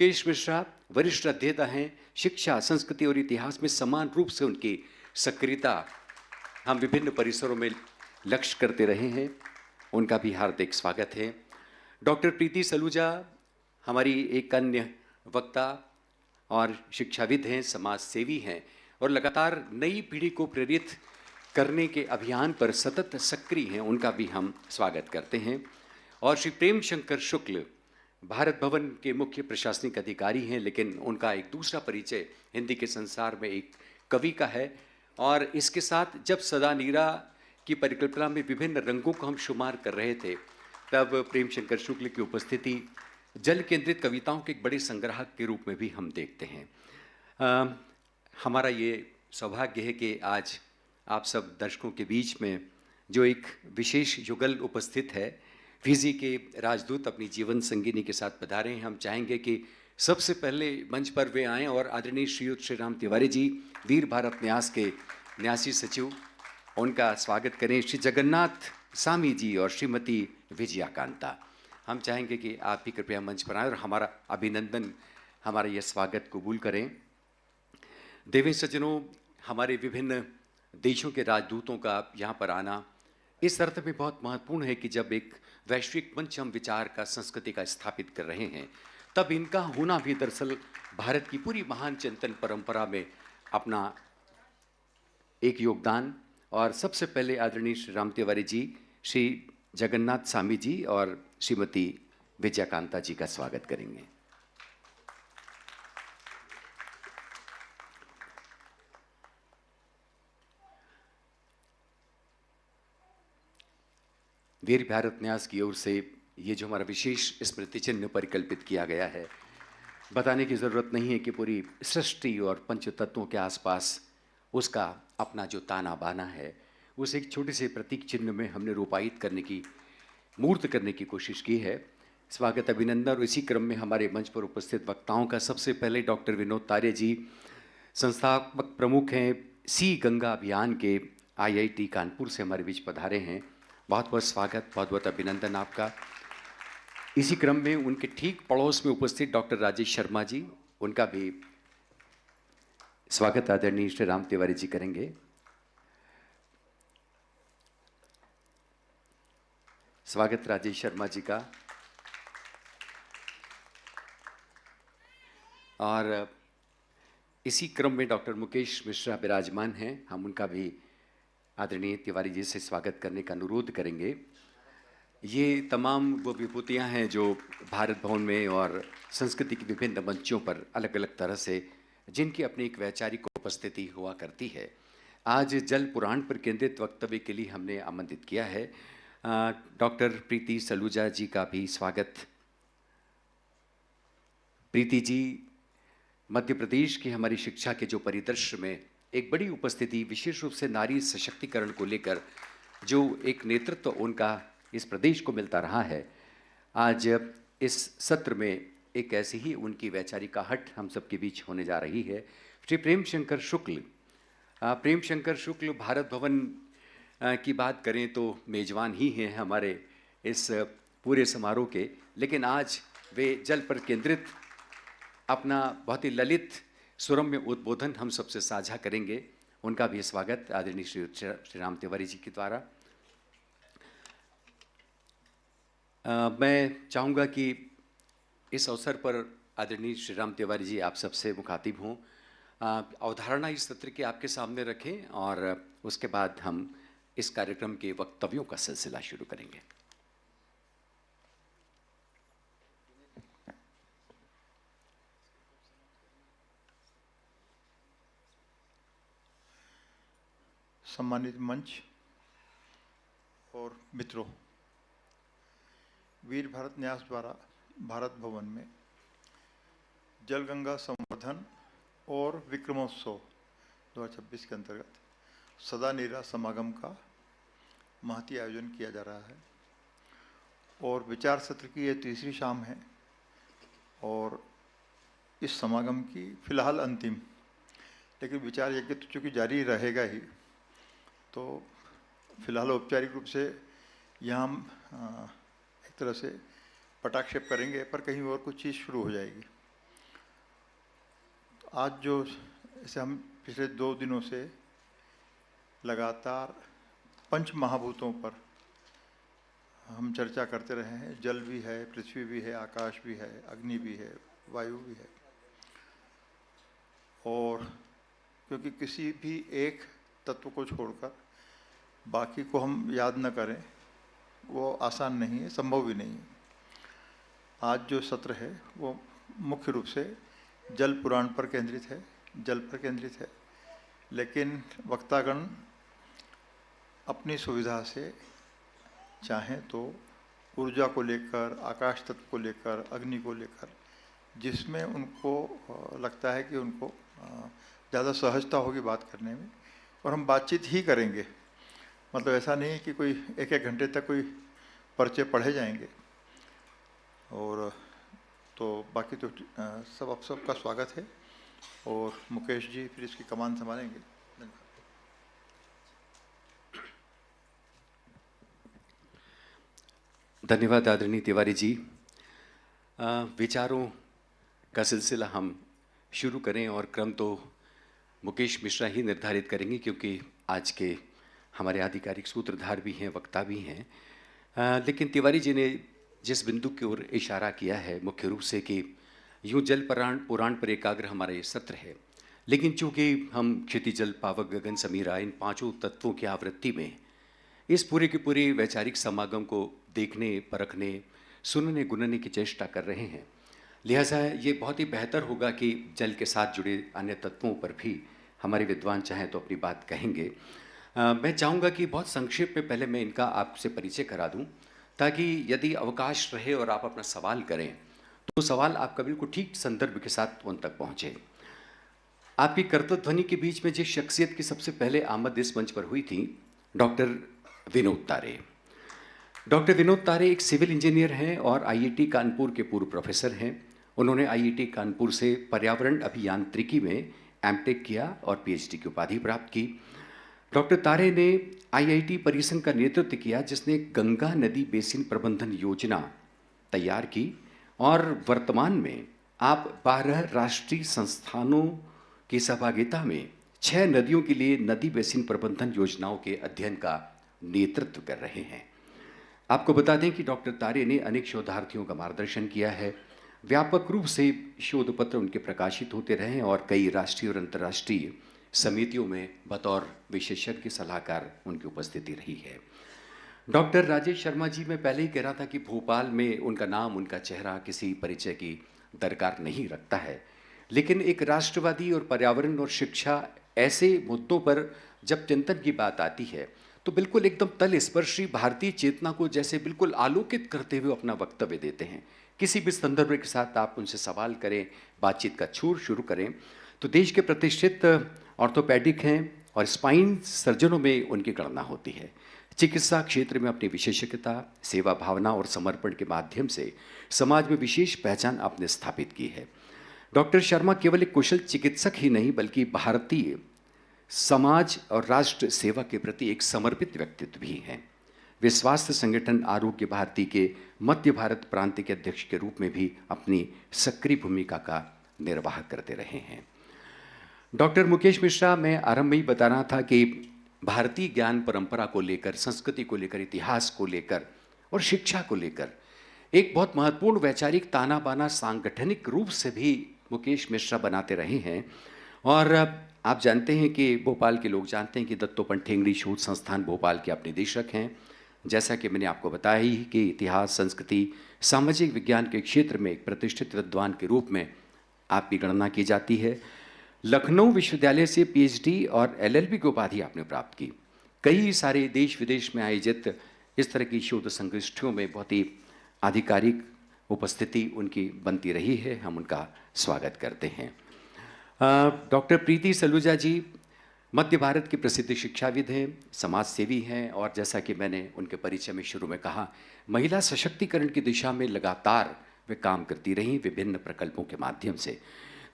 मुकेश मिश्रा वरिष्ठ अध्येता हैं। शिक्षा, संस्कृति और इतिहास में समान रूप से उनकी सक्रियता हम विभिन्न परिसरों में लक्ष्य करते रहे हैं। उनका भी हार्दिक स्वागत है। डॉक्टर प्रीति सलूजा हमारी एक अन्य वक्ता और शिक्षाविद हैं, समाज सेवी हैं और लगातार नई पीढ़ी को प्रेरित करने के अभियान पर सतत सक्रिय हैं। उनका भी हम स्वागत करते हैं। और श्री प्रेम शंकर शुक्ल भारत भवन के मुख्य प्रशासनिक अधिकारी हैं, लेकिन उनका एक दूसरा परिचय हिंदी के संसार में एक कवि का है। और इसके साथ जब सदा नीरा की परिकल्पना में विभिन्न रंगों को हम शुमार कर रहे थे, तब प्रेम शंकर शुक्ल की उपस्थिति जल केंद्रित कविताओं के एक बड़े संग्राहक के रूप में भी हम देखते हैं। हमारा ये सौभाग्य है कि आज आप सब दर्शकों के बीच में जो एक विशेष युगल उपस्थित है, फिजी के राजदूत अपनी जीवन संगिनी के साथ पधारे हैं। हम चाहेंगे कि सबसे पहले मंच पर वे आएँ और आदरणीय श्रीयुत श्री राम तिवारी जी, वीर भारत न्यास के न्यासी सचिव, उनका स्वागत करें। श्री जगन्नाथ सामी जी और श्रीमती विजयाकांता, हम चाहेंगे कि आप भी कृपया मंच पर आएँ और हमारा अभिनंदन, हमारा यह स्वागत कबूल करें। देवी सज्जनों, हमारे विभिन्न देशों के राजदूतों का यहाँ पर आना इस अर्थ में बहुत महत्वपूर्ण है कि जब एक वैश्विक मंच हम विचार का, संस्कृति का स्थापित कर रहे हैं, तब इनका होना भी दरअसल भारत की पूरी महान चिंतन परंपरा में अपना एक योगदान। और सबसे पहले आदरणीय श्री राम तिवारी जी, श्री जगन्नाथ सामी जी और श्रीमती विजयाकांता जी का स्वागत करेंगे। वीर भारत न्यास की ओर से ये जो हमारा विशेष स्मृति चिन्ह परिकल्पित किया गया है, बताने की ज़रूरत नहीं है कि पूरी सृष्टि और पंच तत्वों के आसपास उसका अपना जो ताना बाना है, उस एक छोटे से प्रतीक चिन्ह में हमने रूपायित करने की, मूर्त करने की कोशिश की है। स्वागत, अभिनंदन। और इसी क्रम में हमारे मंच पर उपस्थित वक्ताओं का सबसे पहले डॉक्टर विनोद तारे जी, संस्थापक प्रमुख हैं सी गंगा अभियान के, IIT कानपुर से हमारे बीच पधारे हैं। बहुत बहुत स्वागत, बहुत बहुत अभिनंदन आपका। इसी क्रम में उनके ठीक पड़ोस में उपस्थित डॉक्टर राजेश शर्मा जी, उनका भी स्वागत आदरणीय श्री राम तिवारी जी करेंगे। स्वागत राजेश शर्मा जी का। और इसी क्रम में डॉक्टर मुकेश मिश्रा विराजमान हैं, हम उनका भी आदरणीय तिवारी जी से स्वागत करने का अनुरोध करेंगे। ये तमाम वो विभूतियाँ हैं जो भारत भवन में और संस्कृति के विभिन्न मंचों पर अलग अलग तरह से, जिनकी अपनी एक वैचारिक उपस्थिति हुआ करती है। आज जल पुराण पर केंद्रित वक्तव्य के लिए हमने आमंत्रित किया है डॉक्टर प्रीति सलूजा जी का भी स्वागत। प्रीति जी मध्य प्रदेश की हमारी शिक्षा के जो परिदृश्य में एक बड़ी उपस्थिति, विशेष रूप से नारी सशक्तिकरण को लेकर जो एक नेतृत्व उनका इस प्रदेश को मिलता रहा है, आज इस सत्र में एक ऐसी ही उनकी वैचारिक आहट हम सबके बीच होने जा रही है। श्री प्रेम शंकर शुक्ल, प्रेम शंकर शुक्ल भारत भवन की बात करें तो मेजबान ही हैं हमारे इस पूरे समारोह के, लेकिन आज वे जल पर केंद्रित अपना बहुत ही ललित सुरम्य उद्बोधन हम सबसे साझा करेंगे। उनका भी स्वागत आदरणीय श्री राम तिवारी जी के द्वारा। मैं चाहूँगा कि इस अवसर पर आदरणीय श्री राम तिवारी जी आप सबसे मुखातिब हों, अवधारणा इस सत्र के आपके सामने रखें और उसके बाद हम इस कार्यक्रम के वक्तव्यों का सिलसिला शुरू करेंगे। सम्मानित मंच और मित्रों, वीर भारत न्यास द्वारा भारत भवन में जल गंगा संवर्धन और विक्रमोत्सव 2026 के अंतर्गत सदा नीरा समागम का महती आयोजन किया जा रहा है और विचार सत्र की यह तीसरी शाम है और इस समागम की फिलहाल अंतिम, लेकिन विचार यज्ञ तो चूँकि जारी रहेगा ही, तो फिलहाल औपचारिक रूप से यहाँ हम एक तरह से पटाक्षेप करेंगे, पर कहीं और कुछ चीज़ शुरू हो जाएगी। आज जो जैसे हम पिछले 2 दिनों से लगातार पंच महाभूतों पर हम चर्चा करते रहे हैं। जल भी है, पृथ्वी भी है, आकाश भी है, अग्नि भी है, वायु भी है। और क्योंकि किसी भी एक तत्व को छोड़कर बाकी को हम याद न करें वो आसान नहीं है, संभव भी नहीं है। आज जो सत्र है वो मुख्य रूप से जल पुराण पर केंद्रित है, जल पर केंद्रित है, लेकिन वक्तागण अपनी सुविधा से चाहें तो ऊर्जा को लेकर, आकाश तत्व को लेकर, अग्नि को लेकर, जिसमें उनको लगता है कि उनको ज़्यादा सहजता होगी बात करने में, और हम बातचीत ही करेंगे। मतलब ऐसा नहीं है कि कोई 1-1 घंटे तक कोई पर्चे पढ़े जाएंगे। और तो बाकी तो सब आप सबका स्वागत है। और मुकेश जी फिर इसकी कमान संभालेंगे। धन्यवाद आदरणीय तिवारी जी। विचारों का सिलसिला हम शुरू करें और क्रम तो मुकेश मिश्रा ही निर्धारित करेंगे, क्योंकि आज के हमारे आधिकारिक सूत्रधार भी हैं, वक्ता भी हैं। लेकिन तिवारी जी ने जिस बिंदु की ओर इशारा किया है मुख्य रूप से कि यूँ जल पुराण पर एकाग्र हमारा ये सत्र है, लेकिन चूँकि हम क्षिति जल पावक गगन समीरा इन 5 तत्वों की आवृत्ति में इस पूरे के पूरे वैचारिक समागम को देखने, परखने, सुनने, गुनने की चेष्टा कर रहे हैं, लिहाजा ये बहुत ही बेहतर होगा कि जल के साथ जुड़े अन्य तत्वों पर भी हमारे विद्वान चाहें तो अपनी बात कहेंगे। मैं चाहूँगा कि बहुत संक्षेप में पहले मैं इनका आपसे परिचय करा दूँ, ताकि यदि अवकाश रहे और आप अपना सवाल करें तो सवाल आपका बिल्कुल ठीक संदर्भ के साथ उन तक पहुँचे। आपकी कर्तध्वनि के बीच में जिस शख्सियत की सबसे पहले आमद इस मंच पर हुई थी, डॉक्टर विनोद तारे। डॉक्टर विनोद तारे एक सिविल इंजीनियर हैं और आईआईटी कानपुर के पूर्व प्रोफेसर हैं। उन्होंने आईआईटी कानपुर से पर्यावरण अभियांत्रिकी में एमटेक किया और पीएचडी की उपाधि प्राप्त की। डॉक्टर तारे ने आईआईटी परिसंघ का नेतृत्व किया, जिसने गंगा नदी बेसिन प्रबंधन योजना तैयार की, और वर्तमान में आप 12 राष्ट्रीय संस्थानों की सहभागिता में 6 नदियों के लिए नदी बेसिन प्रबंधन योजनाओं के अध्ययन का नेतृत्व कर रहे हैं। आपको बता दें कि डॉक्टर तारे ने अनेक शोधार्थियों का मार्गदर्शन किया है। व्यापक रूप से शोध पत्र उनके प्रकाशित होते रहे हैं और कई राष्ट्रीय और अंतर्राष्ट्रीय समितियों में बतौर विशेषज्ञ सलाहकार उनकी उपस्थिति रही है। डॉक्टर राजेश शर्मा जी, मैं पहले ही कह रहा था कि भोपाल में उनका नाम, उनका चेहरा किसी परिचय की दरकार नहीं रखता है, लेकिन एक राष्ट्रवादी और पर्यावरण और शिक्षा ऐसे मुद्दों पर जब चिंतन की बात आती है तो बिल्कुल एकदम तल स्पर्शी भारतीय चेतना को जैसे बिल्कुल आलोकित करते हुए अपना वक्तव्य देते हैं। किसी भी संदर्भ के साथ आप उनसे सवाल करें, बातचीत का छोर शुरू करें, तो देश के प्रतिष्ठित ऑर्थोपेडिक हैं और स्पाइन सर्जनों में उनकी गणना होती है। चिकित्सा क्षेत्र में अपनी विशेषज्ञता, सेवा भावना और समर्पण के माध्यम से समाज में विशेष पहचान आपने स्थापित की है। डॉक्टर शर्मा केवल एक कुशल चिकित्सक ही नहीं, बल्कि भारतीय समाज और राष्ट्र सेवा के प्रति एक समर्पित व्यक्तित्व भी हैं। वे स्वास्थ्य संगठन आरोग्य भारती के मध्य भारत प्रांत के अध्यक्ष के रूप में भी अपनी सक्रिय भूमिका का निर्वाह करते रहे हैं। डॉक्टर मुकेश मिश्रा, मैं आरंभ में ही बता रहा था कि भारतीय ज्ञान परंपरा को लेकर, संस्कृति को लेकर, इतिहास को लेकर और शिक्षा को लेकर एक बहुत महत्वपूर्ण वैचारिक ताना बाना सांगठनिक रूप से भी मुकेश मिश्रा बनाते रहे हैं। और आप जानते हैं कि भोपाल के लोग जानते हैं कि दत्तोपंत ठेंगड़ी शोध संस्थान भोपाल के आप निदेशक हैं। जैसा कि मैंने आपको बताया ही कि इतिहास, संस्कृति, सामाजिक विज्ञान के क्षेत्र में एक प्रतिष्ठित विद्वान के रूप में आपकी गणना की जाती है। लखनऊ विश्वविद्यालय से पीएचडी और एलएलबी की उपाधि आपने प्राप्त की। कई सारे देश विदेश में आयोजित इस तरह की शोध संगोष्ठियों में बहुत ही आधिकारिक उपस्थिति उनकी बनती रही है। हम उनका स्वागत करते हैं। डॉक्टर प्रीति सलूजा जी मध्य भारत के प्रसिद्ध शिक्षाविद हैं, समाज सेवी हैं, और जैसा कि मैंने उनके परिचय में शुरू में कहा, महिला सशक्तिकरण की दिशा में लगातार वे काम करती रहीं विभिन्न प्रकल्पों के माध्यम से।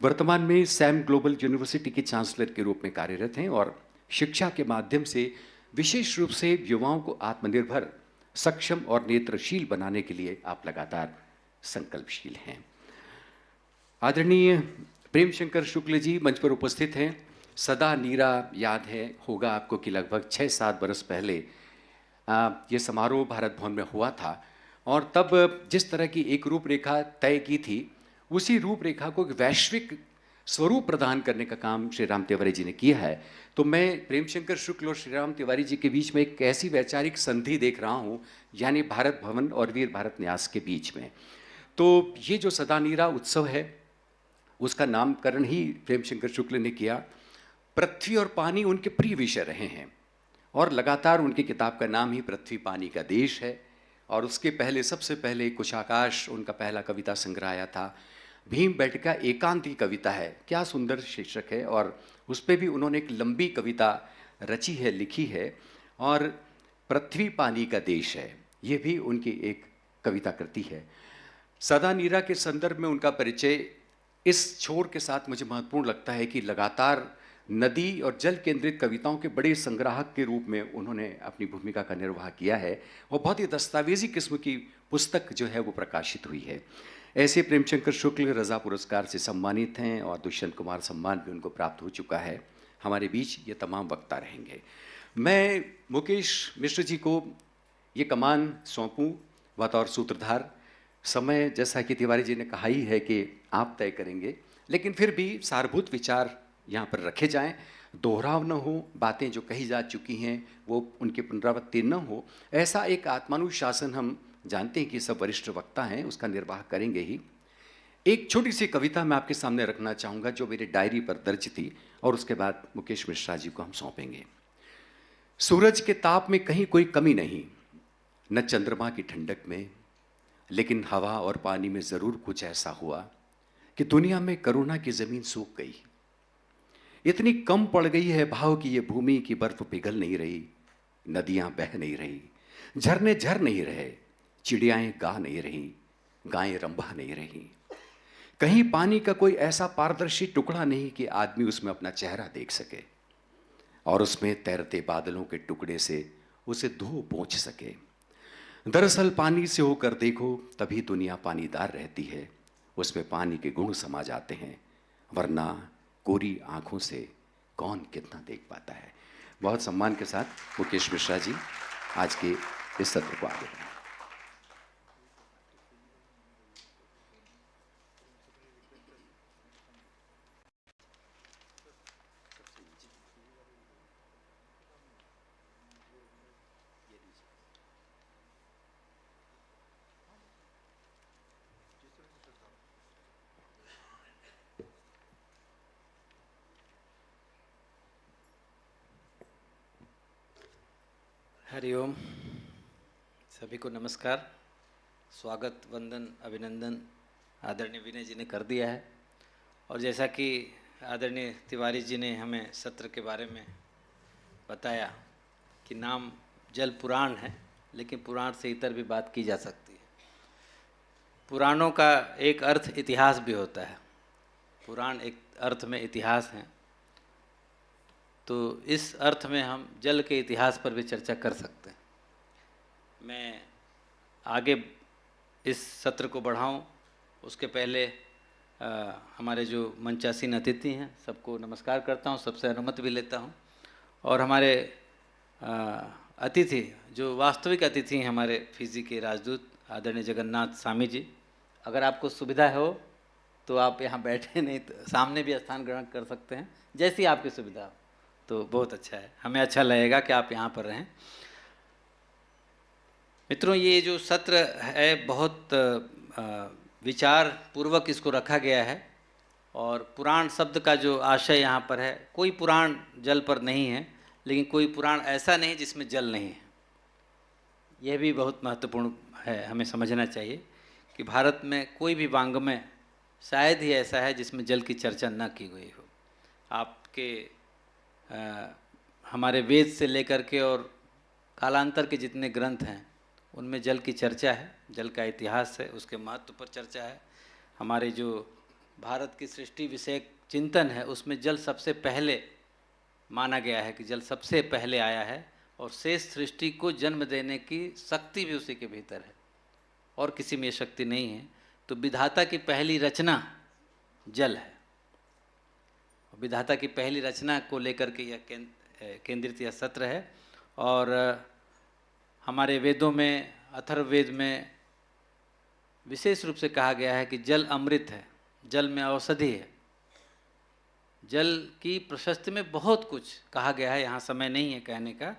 वर्तमान में सैम ग्लोबल यूनिवर्सिटी के चांसलर के रूप में कार्यरत हैं और शिक्षा के माध्यम से विशेष रूप से युवाओं को आत्मनिर्भर, सक्षम और नेत्रशील बनाने के लिए आप लगातार संकल्पशील हैं। आदरणीय प्रेमशंकर शुक्ल जी मंच पर उपस्थित हैं। सदा नीरा याद है होगा आपको कि लगभग 6-7 बरस पहले ये समारोह भारत भवन में हुआ था और तब जिस तरह की एक रूपरेखा तय की थी, उसी रूपरेखा को एक वैश्विक स्वरूप प्रदान करने का काम श्री राम तिवारी जी ने किया है। तो मैं प्रेमशंकर शुक्ल और श्री राम तिवारी जी के बीच में एक ऐसी वैचारिक संधि देख रहा हूँ, यानी भारत भवन और वीर भारत न्यास के बीच में। तो ये जो सदा नीरा उत्सव है, उसका नामकरण ही प्रेमशंकर शुक्ल ने किया। पृथ्वी और पानी उनके प्रिय विषय रहे हैं और लगातार उनकी किताब का नाम ही पृथ्वी पानी का देश है। और उसके पहले, सबसे पहले कुशाकाश उनका पहला कविता संग्रह आया था। भीमबेटका एकांती कविता है, क्या सुंदर शीर्षक है, और उस पर भी उन्होंने एक लंबी कविता रची है, लिखी है। और पृथ्वी पानी का देश है, ये भी उनकी एक कविता कृति है। सदा नीरा के संदर्भ में उनका परिचय इस छोर के साथ मुझे महत्वपूर्ण लगता है कि लगातार नदी और जल केंद्रित कविताओं के बड़े संग्राहक के रूप में उन्होंने अपनी भूमिका का निर्वाह किया है और बहुत ही दस्तावेजी किस्म की पुस्तक जो है वो प्रकाशित हुई है। ऐसे प्रेमशंकर शुक्ल रजा पुरस्कार से सम्मानित हैं और दुष्यंत कुमार सम्मान भी उनको प्राप्त हो चुका है। हमारे बीच ये तमाम वक्ता रहेंगे। मैं मुकेश मिश्र जी को ये कमान सौंपूं बतौर सूत्रधार। समय जैसा कि तिवारी जी ने कहा ही है कि आप तय करेंगे, लेकिन फिर भी सारभूत विचार यहाँ पर रखे जाएं, दोहराव न हो, बातें जो कही जा चुकी हैं वो उनकी पुनरावृत्ति न हो। ऐसा एक आत्मानुशासन हम जानते हैं कि सब वरिष्ठ वक्ता हैं, उसका निर्वाह करेंगे ही। एक छोटी सी कविता मैं आपके सामने रखना चाहूँगा जो मेरी डायरी पर दर्ज थी, और उसके बाद मुकेश मिश्रा जी को हम सौंपेंगे। सूरज के ताप में कहीं कोई कमी नहीं, न चंद्रमा की ठंडक में, लेकिन हवा और पानी में ज़रूर कुछ ऐसा हुआ कि दुनिया में करुणा की ज़मीन सूख गई। इतनी कम पड़ गई है भाव कि ये भूमि की बर्फ पिघल नहीं रही, नदियां बह नहीं रही, झरने झर नहीं रहे, चिड़ियाएं गा नहीं रही, गायें रंभा नहीं रही। कहीं पानी का कोई ऐसा पारदर्शी टुकड़ा नहीं कि आदमी उसमें अपना चेहरा देख सके और उसमें तैरते बादलों के टुकड़े से उसे धो पोंछ सके। दरअसल पानी से होकर देखो तभी दुनिया पानीदार रहती है, उसमें पानी के गुण समा जाते हैं, वरना कोरी आंखों से कौन कितना देख पाता है। बहुत सम्मान के साथ मुकेश मिश्रा जी आज के इस सत्र को आगे बढ़ाएं। हरिओम, सभी को नमस्कार। स्वागत, वंदन, अभिनंदन आदरणीय विनय जी ने कर दिया है। और जैसा कि आदरणीय तिवारी जी ने हमें सत्र के बारे में बताया कि नाम जल पुराण है, लेकिन पुराण से इतर भी बात की जा सकती है। पुराणों का एक अर्थ इतिहास भी होता है, पुराण एक अर्थ में इतिहास है। तो इस अर्थ में हम जल के इतिहास पर भी चर्चा कर सकते हैं। मैं आगे इस सत्र को बढ़ाऊं उसके पहले हमारे जो मंचासीन अतिथि हैं सबको नमस्कार करता हूं, सबसे अनुमति भी लेता हूं। और हमारे अतिथि जो वास्तविक अतिथि हैं, हमारे फिजी के राजदूत आदरणीय जगन्नाथ स्वामी जी, अगर आपको सुविधा हो तो आप यहाँ बैठे, नहीं तो सामने भी स्थान ग्रहण कर सकते हैं, जैसी आपकी सुविधा हो तो बहुत अच्छा है। हमें अच्छा लगेगा कि आप यहाँ पर रहें। मित्रों, ये जो सत्र है बहुत विचार पूर्वक इसको रखा गया है। और पुराण शब्द का जो आशय यहाँ पर है, कोई पुराण जल पर नहीं है, लेकिन कोई पुराण ऐसा नहीं जिसमें जल नहीं है। यह भी बहुत महत्वपूर्ण है, हमें समझना चाहिए कि भारत में कोई भी वाङ्मय शायद ही ऐसा है जिसमें जल की चर्चा न की गई हो। आपके हमारे वेद से लेकर के और कालांतर के जितने ग्रंथ हैं उनमें जल की चर्चा है, जल का इतिहास है, उसके महत्व पर चर्चा है। हमारे जो भारत की सृष्टि विषयक चिंतन है उसमें जल सबसे पहले माना गया है कि जल सबसे पहले आया है और शेष सृष्टि को जन्म देने की शक्ति भी उसी के भीतर है और किसी में ये शक्ति नहीं है। तो विधाता की पहली रचना जल है। विधाता की पहली रचना को लेकर के यह केंद्रित यह सत्र है। और हमारे वेदों में, अथर्ववेद में विशेष रूप से कहा गया है कि जल अमृत है, जल में औषधि है। जल की प्रशस्ति में बहुत कुछ कहा गया है, यहाँ समय नहीं है कहने का।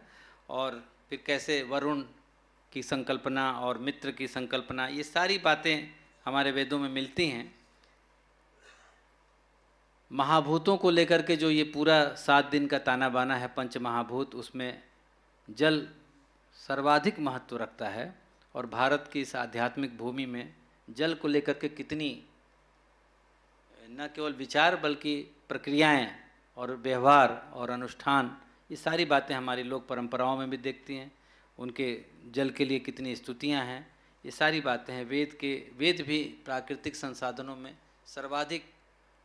और फिर कैसे वरुण की संकल्पना और मित्र की संकल्पना, ये सारी बातें हमारे वेदों में मिलती हैं। महाभूतों को लेकर के जो ये पूरा 7 दिन का ताना बाना है पंच महाभूत, उसमें जल सर्वाधिक महत्व रखता है। और भारत की इस आध्यात्मिक भूमि में जल को लेकर के कितनी न केवल विचार बल्कि प्रक्रियाएं और व्यवहार और अनुष्ठान, ये सारी बातें हमारी लोक परंपराओं में भी देखती हैं। उनके जल के लिए कितनी स्तुतियां हैं, ये सारी बातें हैं। वेद भी प्राकृतिक संसाधनों में सर्वाधिक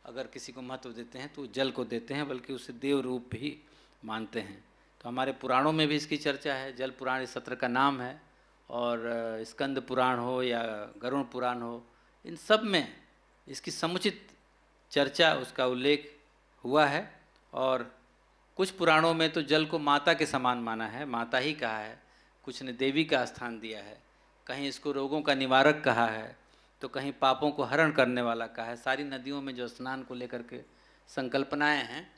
अगर किसी को महत्व देते हैं तो जल को देते हैं, बल्कि उसे देव रूप भी मानते हैं। तो हमारे पुराणों में भी इसकी चर्चा है। जल पुराण इस सत्र का नाम है। और स्कंद पुराण हो या गरुड़ पुराण हो, इन सब में इसकी समुचित चर्चा, उसका उल्लेख हुआ है। और कुछ पुराणों में तो जल को माता के समान माना है, माता ही कहा है। कुछ ने देवी का स्थान दिया है, कहीं इसको रोगों का निवारक कहा है, तो कहीं पापों को हरण करने वाला कहा है। सारी नदियों में जो स्नान को लेकर के संकल्पनाएं हैं,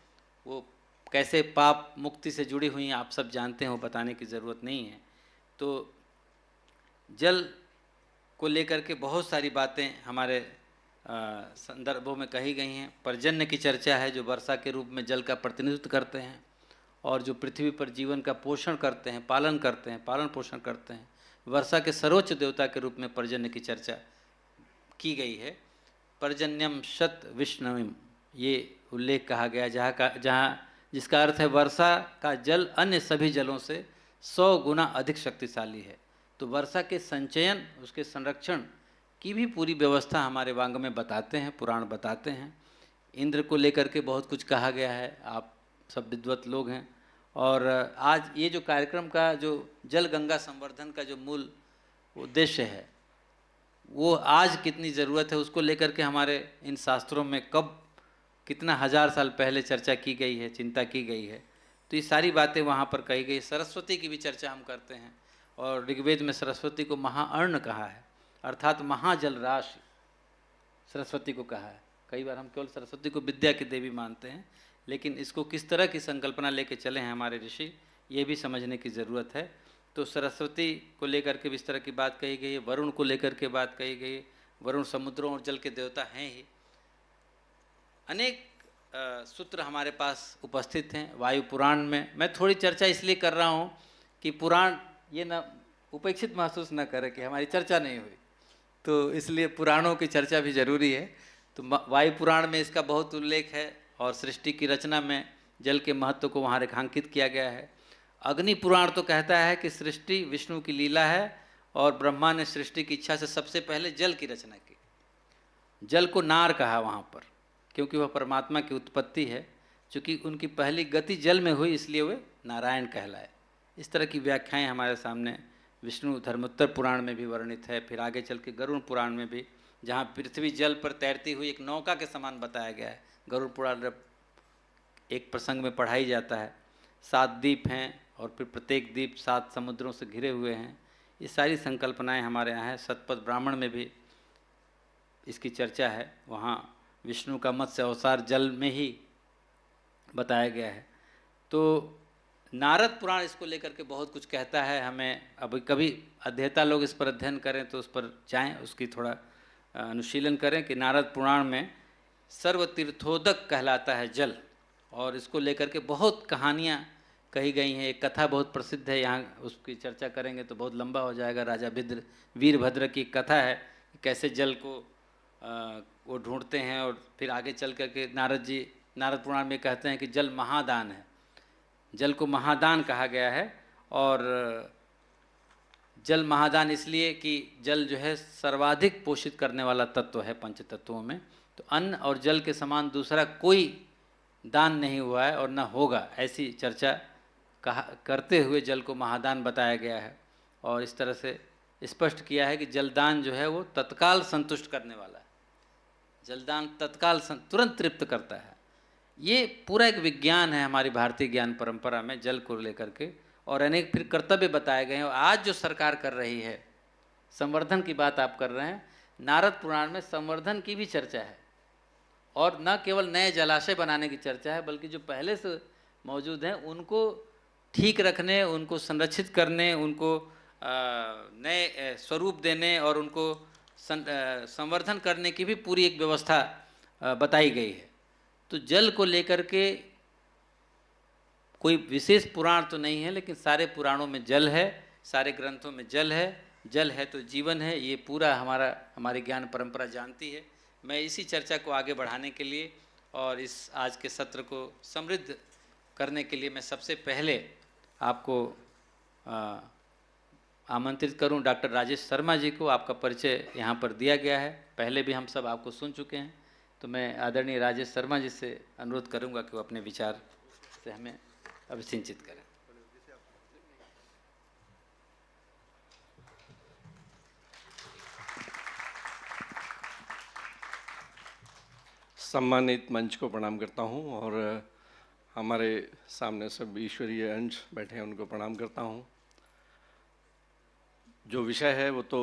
वो कैसे पाप मुक्ति से जुड़ी हुई हैं, आप सब जानते हैं, वो बताने की ज़रूरत नहीं है। तो जल को लेकर के बहुत सारी बातें हमारे संदर्भों में कही गई हैं। पर्जन्य की चर्चा है, जो वर्षा के रूप में जल का प्रतिनिधित्व करते हैं और जो पृथ्वी पर जीवन का पोषण करते हैं, पालन करते हैं, पालन पोषण करते हैं। वर्षा के सर्वोच्च देवता के रूप में पर्जन्य की चर्चा की गई है। पर्जन्यम शत विष्णविम, ये उल्लेख कहा गया, जहाँ जिसका अर्थ है वर्षा का जल अन्य सभी जलों से 100 गुना अधिक शक्तिशाली है। तो वर्षा के संचयन, उसके संरक्षण की भी पूरी व्यवस्था हमारे वांग में बताते हैं, पुराण बताते हैं। इंद्र को लेकर के बहुत कुछ कहा गया है, आप सब विद्वत लोग हैं। और आज ये जो कार्यक्रम का जो जल गंगा संवर्धन का जो मूल उद्देश्य है, वो आज कितनी ज़रूरत है उसको लेकर के हमारे इन शास्त्रों में कब कितना 1000 साल पहले चर्चा की गई है, चिंता की गई है। तो ये सारी बातें वहाँ पर कही गई। सरस्वती की भी चर्चा हम करते हैं। और ऋग्वेद में सरस्वती को महाअर्ण कहा है, अर्थात महाजल राशि सरस्वती को कहा है। कई बार हम केवल सरस्वती को विद्या की देवी मानते हैं, लेकिन इसको किस तरह की संकल्पना लेके चले हैं हमारे ऋषि, ये भी समझने की ज़रूरत है। तो सरस्वती को लेकर के भी इस तरह की बात कही गई है। वरुण को लेकर के बात कही गई। वरुण समुद्रों और जल के देवता हैं ही। अनेक सूत्र हमारे पास उपस्थित हैं वायु पुराण में। मैं थोड़ी चर्चा इसलिए कर रहा हूँ कि पुराण ये न उपेक्षित महसूस न करे कि हमारी चर्चा नहीं हुई, तो इसलिए पुराणों की चर्चा भी जरूरी है। तो वायु पुराण में इसका बहुत उल्लेख है और सृष्टि की रचना में जल के महत्व को वहाँ रेखांकित किया गया है। अग्नि पुराण तो कहता है कि सृष्टि विष्णु की लीला है और ब्रह्मा ने सृष्टि की इच्छा से सबसे पहले जल की रचना की। जल को नार कहा वहाँ पर, क्योंकि वह परमात्मा की उत्पत्ति है। चूँकि उनकी पहली गति जल में हुई, इसलिए वे नारायण कहलाए। इस तरह की व्याख्याएं हमारे सामने विष्णु धर्मोत्तर पुराण में भी वर्णित है। फिर आगे चल के गरुड़ पुराण में भी, जहाँ पृथ्वी जल पर तैरती हुई एक नौका के समान बताया गया है। गरुड़ पुराण एक प्रसंग में पढ़ाई जाता है। 7 द्वीप हैं और फिर प्रत्येक द्वीप 7 समुद्रों से घिरे हुए हैं। ये सारी संकल्पनाएं हमारे यहाँ हैं। शतपथ ब्राह्मण में भी इसकी चर्चा है। वहाँ विष्णु का मत्स्य अवतार जल में ही बताया गया है। तो नारद पुराण इसको लेकर के बहुत कुछ कहता है। हमें अभी कभी अध्येता लोग इस पर अध्ययन करें तो उस पर जाएं, उसकी थोड़ा अनुशीलन करें कि नारद पुराण में सर्वतीर्थोदक कहलाता है जल, और इसको लेकर के बहुत कहानियाँ कही गई हैं। एक कथा बहुत प्रसिद्ध है, यहाँ उसकी चर्चा करेंगे तो बहुत लंबा हो जाएगा। राजा वीरभद्र की कथा है, कैसे जल को वो ढूंढते हैं और फिर आगे चल करके नारद पुराण में कहते हैं कि जल महादान है। जल को महादान कहा गया है। और जल महादान इसलिए कि जल जो है सर्वाधिक पोषित करने वाला तत्व है पंच तत्वों में। तो अन्न और जल के समान दूसरा कोई दान नहीं हुआ है और न होगा, ऐसी चर्चा करते हुए जल को महादान बताया गया है। और इस तरह से स्पष्ट किया है कि जलदान जो है वो तत्काल संतुष्ट करने वाला है। जलदान तत्काल तुरंत तृप्त करता है। ये पूरा एक विज्ञान है हमारी भारतीय ज्ञान परंपरा में जल को लेकर के, और अनेक फिर कर्तव्य बताए गए हैं। और आज जो सरकार कर रही है, संवर्धन की बात आप कर रहे हैं, नारद पुराण में संवर्धन की भी चर्चा है, और न केवल नए जलाशय बनाने की चर्चा है, बल्कि जो पहले से मौजूद हैं उनको ठीक रखने, उनको संरक्षित करने, उनको नए स्वरूप देने और उनको संवर्धन करने की भी पूरी एक व्यवस्था बताई गई है। तो जल को लेकर के कोई विशेष पुराण तो नहीं है, लेकिन सारे पुराणों में जल है, सारे ग्रंथों में जल है। जल है तो जीवन है, ये पूरा हमारी ज्ञान परंपरा जानती है। मैं इसी चर्चा को आगे बढ़ाने के लिए और इस आज के सत्र को समृद्ध करने के लिए मैं सबसे पहले आपको आमंत्रित करूं डॉक्टर राजेश शर्मा जी को। आपका परिचय यहाँ पर दिया गया है, पहले भी हम सब आपको सुन चुके हैं। तो मैं आदरणीय राजेश शर्मा जी से अनुरोध करूंगा कि वो अपने विचार से हमें अभिसिंचित करें। सम्मानित मंच को प्रणाम करता हूं और हमारे सामने सब ईश्वरीय अंश बैठे हैं उनको प्रणाम करता हूं। जो विषय है वो तो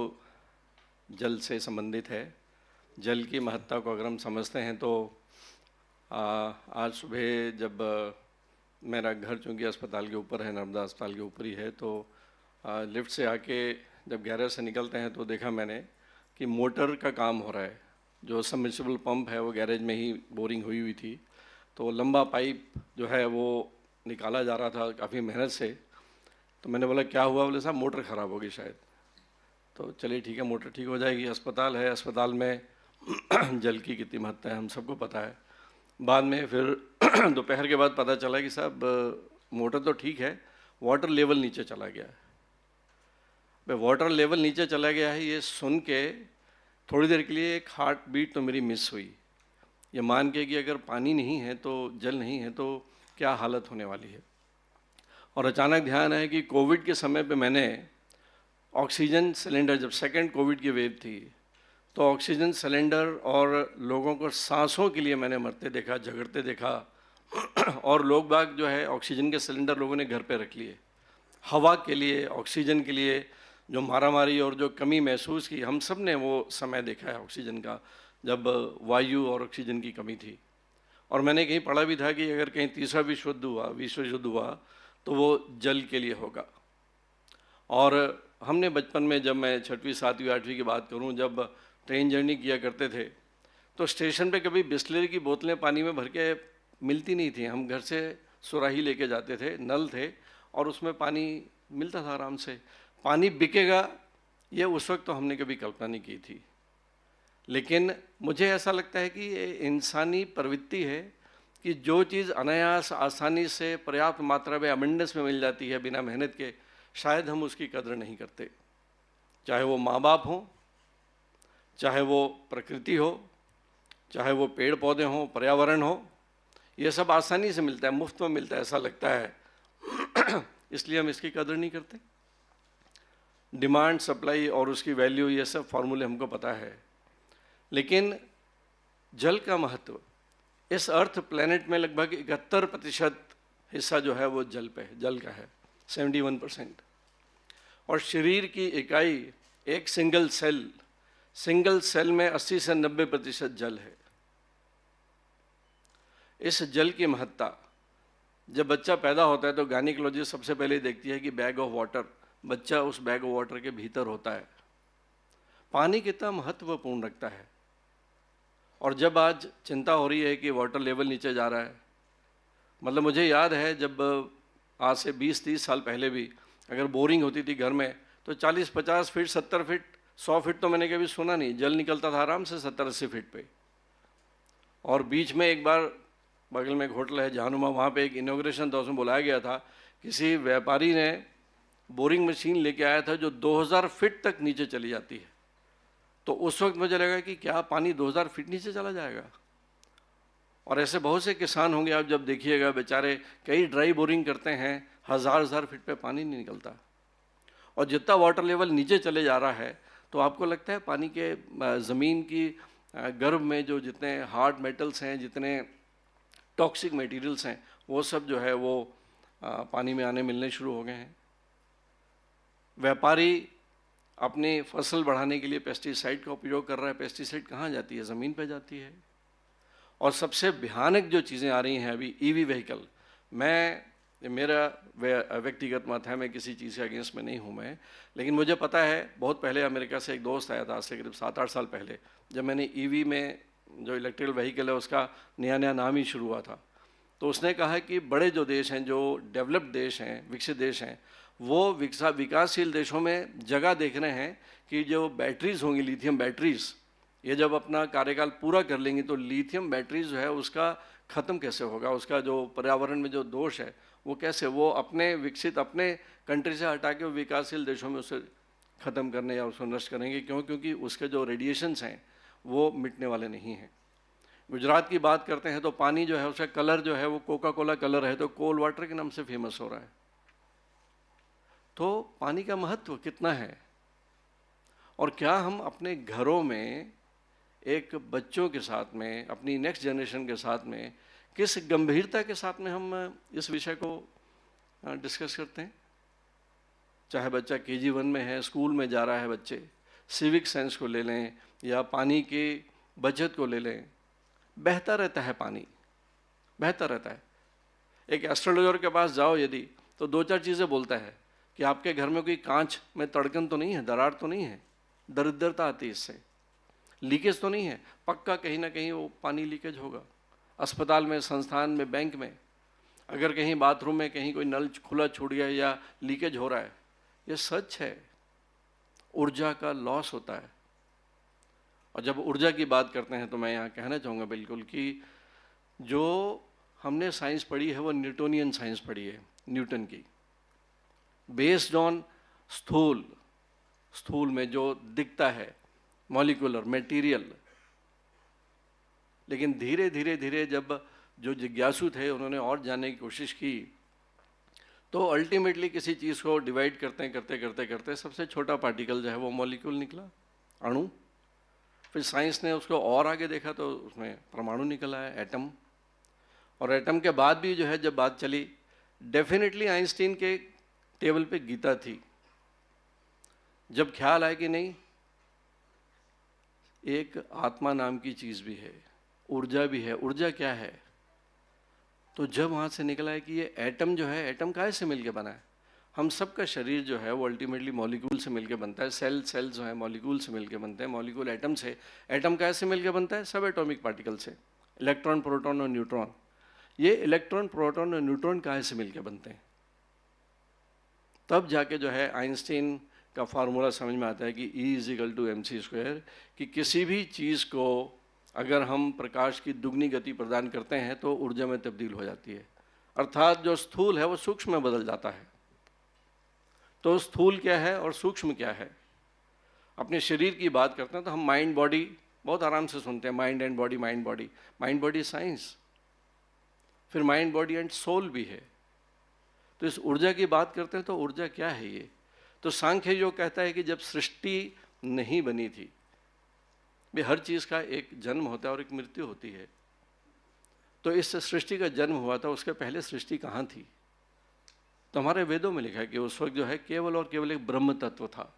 जल से संबंधित है। जल की महत्ता को अगर हम समझते हैं तो आज सुबह जब मेरा घर चूँकि अस्पताल के ऊपर है, नर्मदा अस्पताल के ऊपर ही है, तो लिफ्ट से आके जब गैरेज से निकलते हैं तो देखा मैंने कि मोटर का काम हो रहा है। जो सबमर्सिबल पंप है वो गैरेज में ही बोरिंग हुई हुई थी, तो लंबा पाइप जो है वो निकाला जा रहा था काफ़ी मेहनत से। तो मैंने बोला क्या हुआ? बोले साहब मोटर ख़राब होगी शायद। तो चलिए ठीक है, मोटर ठीक हो जाएगी। अस्पताल है, अस्पताल में जल की कितनी महत्ता है हम सबको पता है। बाद में फिर दोपहर के बाद पता चला कि साहब मोटर तो ठीक है, वाटर लेवल नीचे चला गया है। भाई वाटर लेवल नीचे चला गया है, ये सुन के थोड़ी देर के लिए एक हार्ट बीट तो मेरी मिस हुई। ये मान के कि अगर पानी नहीं है तो जल नहीं है तो क्या हालत होने वाली है। और अचानक ध्यान आया कि कोविड के समय पे मैंने ऑक्सीजन सिलेंडर, जब सेकंड कोविड की वेव थी, तो ऑक्सीजन सिलेंडर और लोगों को सांसों के लिए मैंने मरते देखा, झगड़ते देखा। और लोग बाग जो है ऑक्सीजन के सिलेंडर लोगों ने घर पे रख लिए। हवा के लिए, ऑक्सीजन के लिए जो मारामारी और जो कमी महसूस की, हम सब ने वो समय देखा है ऑक्सीजन का, जब वायु और ऑक्सीजन की कमी थी। और मैंने कहीं पढ़ा भी था कि अगर कहीं तीसरा विश्व युद्ध हुआ तो वो जल के लिए होगा। और हमने बचपन में, जब मैं 6वीं 7वीं 8वीं की बात करूं, जब ट्रेन जर्नी किया करते थे तो स्टेशन पे कभी बिस्लरी की बोतलें पानी में भर के मिलती नहीं थी। हम घर से सुराही लेके जाते थे, नल थे और उसमें पानी मिलता था आराम से। पानी बिकेगा ये उस वक्त तो हमने कभी कल्पना नहीं की थी। लेकिन मुझे ऐसा लगता है कि ये इंसानी प्रवृत्ति है कि जो चीज़ अनायास आसानी से पर्याप्त मात्रा में अबंडेंस में मिल जाती है बिना मेहनत के, शायद हम उसकी कदर नहीं करते। चाहे वो माँ बाप हों, चाहे वो प्रकृति हो, चाहे वो पेड़ पौधे हों, पर्यावरण हो, ये सब आसानी से मिलता है, मुफ्त में मिलता है ऐसा लगता है। इसलिए हम इसकी कदर नहीं करते। डिमांड, सप्लाई और उसकी वैल्यू, ये सब फॉर्मूले हमको पता है। लेकिन जल का महत्व, इस अर्थ प्लैनेट में लगभग 71% हिस्सा जो है वो जल पे है, जल का है, 71%। और शरीर की इकाई, एक सिंगल सेल में 80 से 90% जल है। इस जल की महत्ता, जब बच्चा पैदा होता है तो गायनिकोलॉजिस्ट सबसे पहले देखती है कि बैग ऑफ वाटर, बच्चा उस बैग ऑफ वाटर के भीतर होता है। पानी कितना महत्वपूर्ण रखता है। और जब आज चिंता हो रही है कि वाटर लेवल नीचे जा रहा है, मतलब मुझे याद है जब आज से 20-30 साल पहले भी अगर बोरिंग होती थी घर में तो 40-50 फीट, 70 फीट, 100 फीट तो मैंने कभी सुना नहीं, जल निकलता था आराम से 70-80 फीट पे। और बीच में एक बार बगल में एक होटल है जहानुमा, वहाँ पे एक इनॉग्रेशन था, उसमें बुलाया गया था। किसी व्यापारी ने बोरिंग मशीन लेके आया था जो 2000 फीट तक नीचे चली जाती है। तो उस वक्त मुझे लगा कि क्या पानी 2000 फीट नीचे चला जाएगा। और ऐसे बहुत से किसान होंगे, आप जब देखिएगा बेचारे कई ड्राई बोरिंग करते हैं, हज़ार फीट पे पानी नहीं निकलता। और जितना वाटर लेवल नीचे चले जा रहा है तो आपको लगता है पानी के ज़मीन की गर्भ में जो जितने हार्ड मेटल्स हैं, जितने टॉक्सिक मटेरियल्स हैं वो सब जो है वो पानी में आने मिलने शुरू हो गए हैं। व्यापारी अपनी फसल बढ़ाने के लिए पेस्टिसाइड का उपयोग कर रहा है। पेस्टिसाइड कहाँ जाती है? ज़मीन पे जाती है। और सबसे भयानक जो चीज़ें आ रही हैं अभी, ईवी व्हीकल। मेरा व्यक्तिगत मत है, मैं किसी चीज़ के अगेंस्ट में नहीं हूँ मैं, लेकिन मुझे पता है बहुत पहले अमेरिका से एक दोस्त आया था, आज से करीब 7-8 साल पहले, जब मैंने ईवी में जो इलेक्ट्रिकल व्हीकल है उसका नया नया नाम ही शुरू हुआ था, तो उसने कहा कि बड़े जो देश हैं, जो डेवलप्ड देश हैं, विकसित देश हैं, वो विकासशील देशों में जगह देख रहे हैं कि जो बैटरीज होंगी, लिथियम बैटरीज, ये जब अपना कार्यकाल पूरा कर लेंगी तो लिथियम बैटरीज जो है उसका ख़त्म कैसे होगा, उसका जो पर्यावरण में जो दोष है वो कैसे, वो अपने विकसित अपने कंट्री से हटा के विकासशील देशों में उसे ख़त्म करने या उसको नष्ट करेंगे। क्यों? क्योंकि उसके जो रेडिएशंस हैं वो मिटने वाले नहीं हैं। गुजरात की बात करते हैं तो पानी जो है उसका कलर जो है वो कोका कोला कलर है, तो कोल वाटर के नाम से फेमस हो रहा है। तो पानी का महत्व कितना है, और क्या हम अपने घरों में एक बच्चों के साथ में, अपनी नेक्स्ट जनरेशन के साथ में किस गंभीरता के साथ में हम इस विषय को डिस्कस करते हैं। चाहे बच्चा KG1 में है, स्कूल में जा रहा है, बच्चे सिविक सेंस को ले लें या पानी की बचत को ले लें, बहता रहता है पानी, बहता रहता है। एक एस्ट्रोलॉजर के पास जाओ यदि, तो 2-4 चीज़ें बोलता है कि आपके घर में कोई कांच में तड़कन तो नहीं है, दरार तो नहीं है, दरिद्रता आती है इससे, लीकेज तो नहीं है, पक्का कहीं ना कहीं वो पानी लीकेज होगा। अस्पताल में, संस्थान में, बैंक में, अगर कहीं बाथरूम में कहीं कोई नल खुला छूट गया या लीकेज हो रहा है, ये सच है। ऊर्जा का लॉस होता है। और जब ऊर्जा की बात करते हैं तो मैं यहाँ कहना चाहूँगा बिल्कुल कि जो हमने साइंस पढ़ी है वो न्यूटोनियन साइंस पढ़ी है, न्यूटन की, बेस्ड ऑन स्थूल में जो दिखता है, मॉलिक्यूलर मटेरियल। लेकिन धीरे धीरे धीरे जब जो जिज्ञासु थे उन्होंने और जानने की कोशिश की, तो अल्टीमेटली किसी चीज़ को डिवाइड करते करते करते करते सबसे छोटा पार्टिकल जो है वो मॉलिक्यूल निकला, अणु। फिर साइंस ने उसको और आगे देखा तो उसमें परमाणु निकला है, एटम। और एटम के बाद भी जो है जब बात चली, डेफिनेटली आइंस्टीन के टेबल पे गीता थी। जब ख्याल आया कि नहीं, एक आत्मा नाम की चीज़ भी है, ऊर्जा भी है। ऊर्जा क्या है? तो जब वहाँ से निकला है कि ये एटम जो है, एटम काहे से मिलके बना है? हम सबका शरीर जो है वो अल्टीमेटली मॉलिक्यूल से मिलके बनता है। सेल जो है मॉलिक्यूल से मिलके बनते हैं, मॉलिक्यूल एटम से। एटम काहे से मिलके बनता है? सब एटॉमिक पार्टिकल से, इलेक्ट्रॉन, प्रोटॉन और न्यूट्रॉन। ये इलेक्ट्रॉन, प्रोटॉन और न्यूट्रॉन काहे से मिलके बनते हैं? तब जाके जो है आइंस्टीन का फार्मूला समझ में आता है कि E=mc², कि किसी भी चीज़ को अगर हम प्रकाश की दुगनी गति प्रदान करते हैं तो ऊर्जा में तब्दील हो जाती है। अर्थात जो स्थूल है वो सूक्ष्म में बदल जाता है। तो स्थूल क्या है और सूक्ष्म क्या है? अपने शरीर की बात करते हैं तो हम माइंड बॉडी बहुत आराम से सुनते हैं, mind and body, mind body. Mind body science, फिर माइंड बॉडी एंड सोल भी है। तो इस ऊर्जा की बात करते हैं तो ऊर्जा क्या है ये? तो सांख्य योग कहता है कि जब सृष्टि नहीं बनी थी, भी हर चीज़ का एक जन्म होता है और एक मृत्यु होती है। तो इस सृष्टि का जन्म हुआ था, उसके पहले सृष्टि कहाँ थी? तो हमारे वेदों में लिखा है कि उस वक्त जो है केवल और केवल एक ब्रह्म तत्व था,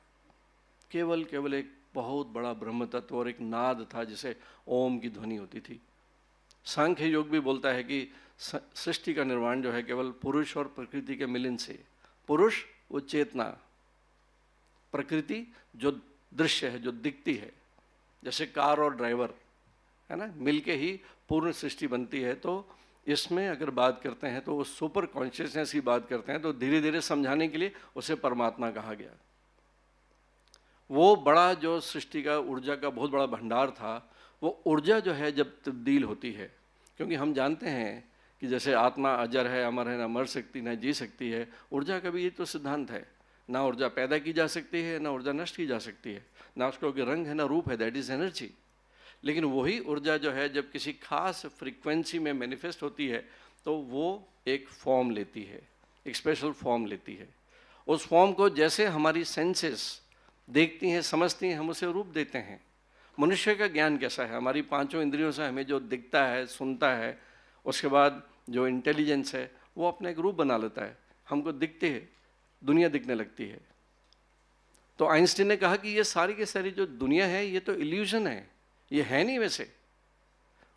केवल एक बहुत बड़ा ब्रह्म तत्व, और एक नाद था जिसे ओम की ध्वनि होती थी। सांख्य योग भी बोलता है कि सृष्टि का निर्माण जो है केवल पुरुष और प्रकृति के मिलन से। पुरुष वो चेतना, प्रकृति जो दृश्य है, जो दिखती है, जैसे कार और ड्राइवर है ना, मिलके ही पूर्ण सृष्टि बनती है। तो इसमें अगर बात करते हैं तो सुपर कॉन्शियसनेस की बात करते हैं तो धीरे धीरे समझाने के लिए उसे परमात्मा कहा गया। वो बड़ा जो सृष्टि का ऊर्जा का बहुत बड़ा भंडार था, वो ऊर्जा जो है जब तब्दील होती है, क्योंकि हम जानते हैं कि जैसे आत्मा अजर है, अमर है, ना मर सकती ना जी सकती है, ऊर्जा का भी ये तो सिद्धांत है। ना ऊर्जा पैदा की जा सकती है, ना ऊर्जा नष्ट की जा सकती है, ना उसका कोई रंग है ना रूप है, दैट इज़ एनर्जी। लेकिन वही ऊर्जा जो है जब किसी खास फ्रीक्वेंसी में मैनिफेस्ट होती है तो वो एक फॉर्म लेती है, एक स्पेशल फॉर्म लेती है। उस फॉर्म को जैसे हमारी सेंसेस देखती हैं, समझती हैं, हम उसे रूप देते हैं। मनुष्य का ज्ञान कैसा है? हमारी पांचों इंद्रियों से हमें जो दिखता है, सुनता है, उसके बाद जो इंटेलिजेंस है वो अपना एक रूप बना लेता है, हमको दिखते है, दुनिया दिखने लगती है। तो आइंस्टीन ने कहा कि ये सारी की सारी जो दुनिया है ये तो इल्यूजन है, ये है नहीं वैसे।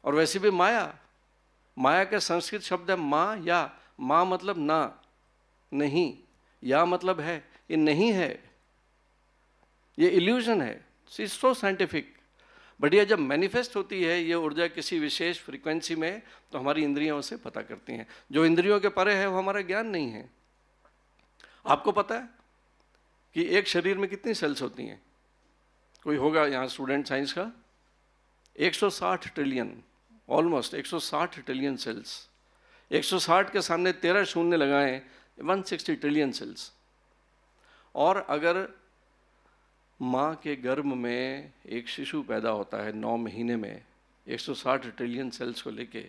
और वैसे भी माया का संस्कृत शब्द है माँ या, माँ मतलब ना, नहीं, या मतलब है, ये नहीं है, ये इल्यूजन है। सो साइंटिफिक। बट ये जब मैनिफेस्ट होती है ये ऊर्जा किसी विशेष फ्रीक्वेंसी में, तो हमारी इंद्रियों से पता करती हैं। जो इंद्रियों के परे है वो हमारा ज्ञान नहीं है। आपको पता है कि एक शरीर में कितनी सेल्स होती हैं? कोई होगा यहाँ स्टूडेंट साइंस का? 160 ट्रिलियन, ऑलमोस्ट 160 ट्रिलियन सेल्स। 160 के सामने 13 शून्य लगाएं, 160 ट्रिलियन सेल्स। और अगर माँ के गर्भ में एक शिशु पैदा होता है 9 महीने में 160 ट्रिलियन सेल्स को लेके,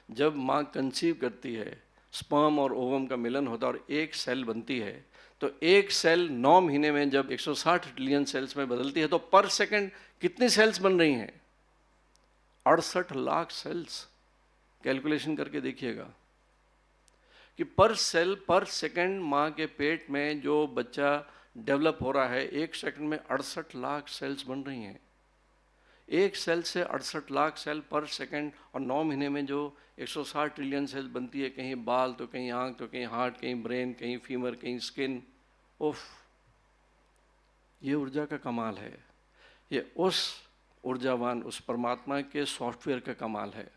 जब माँ कंसीव करती है, स्पर्म और ओवम का मिलन होता है और एक सेल बनती है, तो एक सेल 9 महीने में जब 160 ट्रिलियन सेल्स में बदलती है तो पर सेकंड कितनी सेल्स बन रही हैं? 68 लाख सेल्स। कैलकुलेशन करके देखिएगा कि पर सेल पर सेकंड माँ के पेट में जो बच्चा डेवलप हो रहा है, एक सेकंड में 68 लाख सेल्स बन रही हैं। एक सेल से 68 लाख सेल पर सेकंड, और 9 महीने में जो 160 ट्रिलियन सेल बनती है, कहीं बाल तो कहीं आँख तो कहीं हार्ट, कहीं ब्रेन, कहीं फीमर, कहीं स्किन। उफ, ये ऊर्जा का कमाल है। ये उस ऊर्जावान, उस परमात्मा के सॉफ्टवेयर का कमाल है।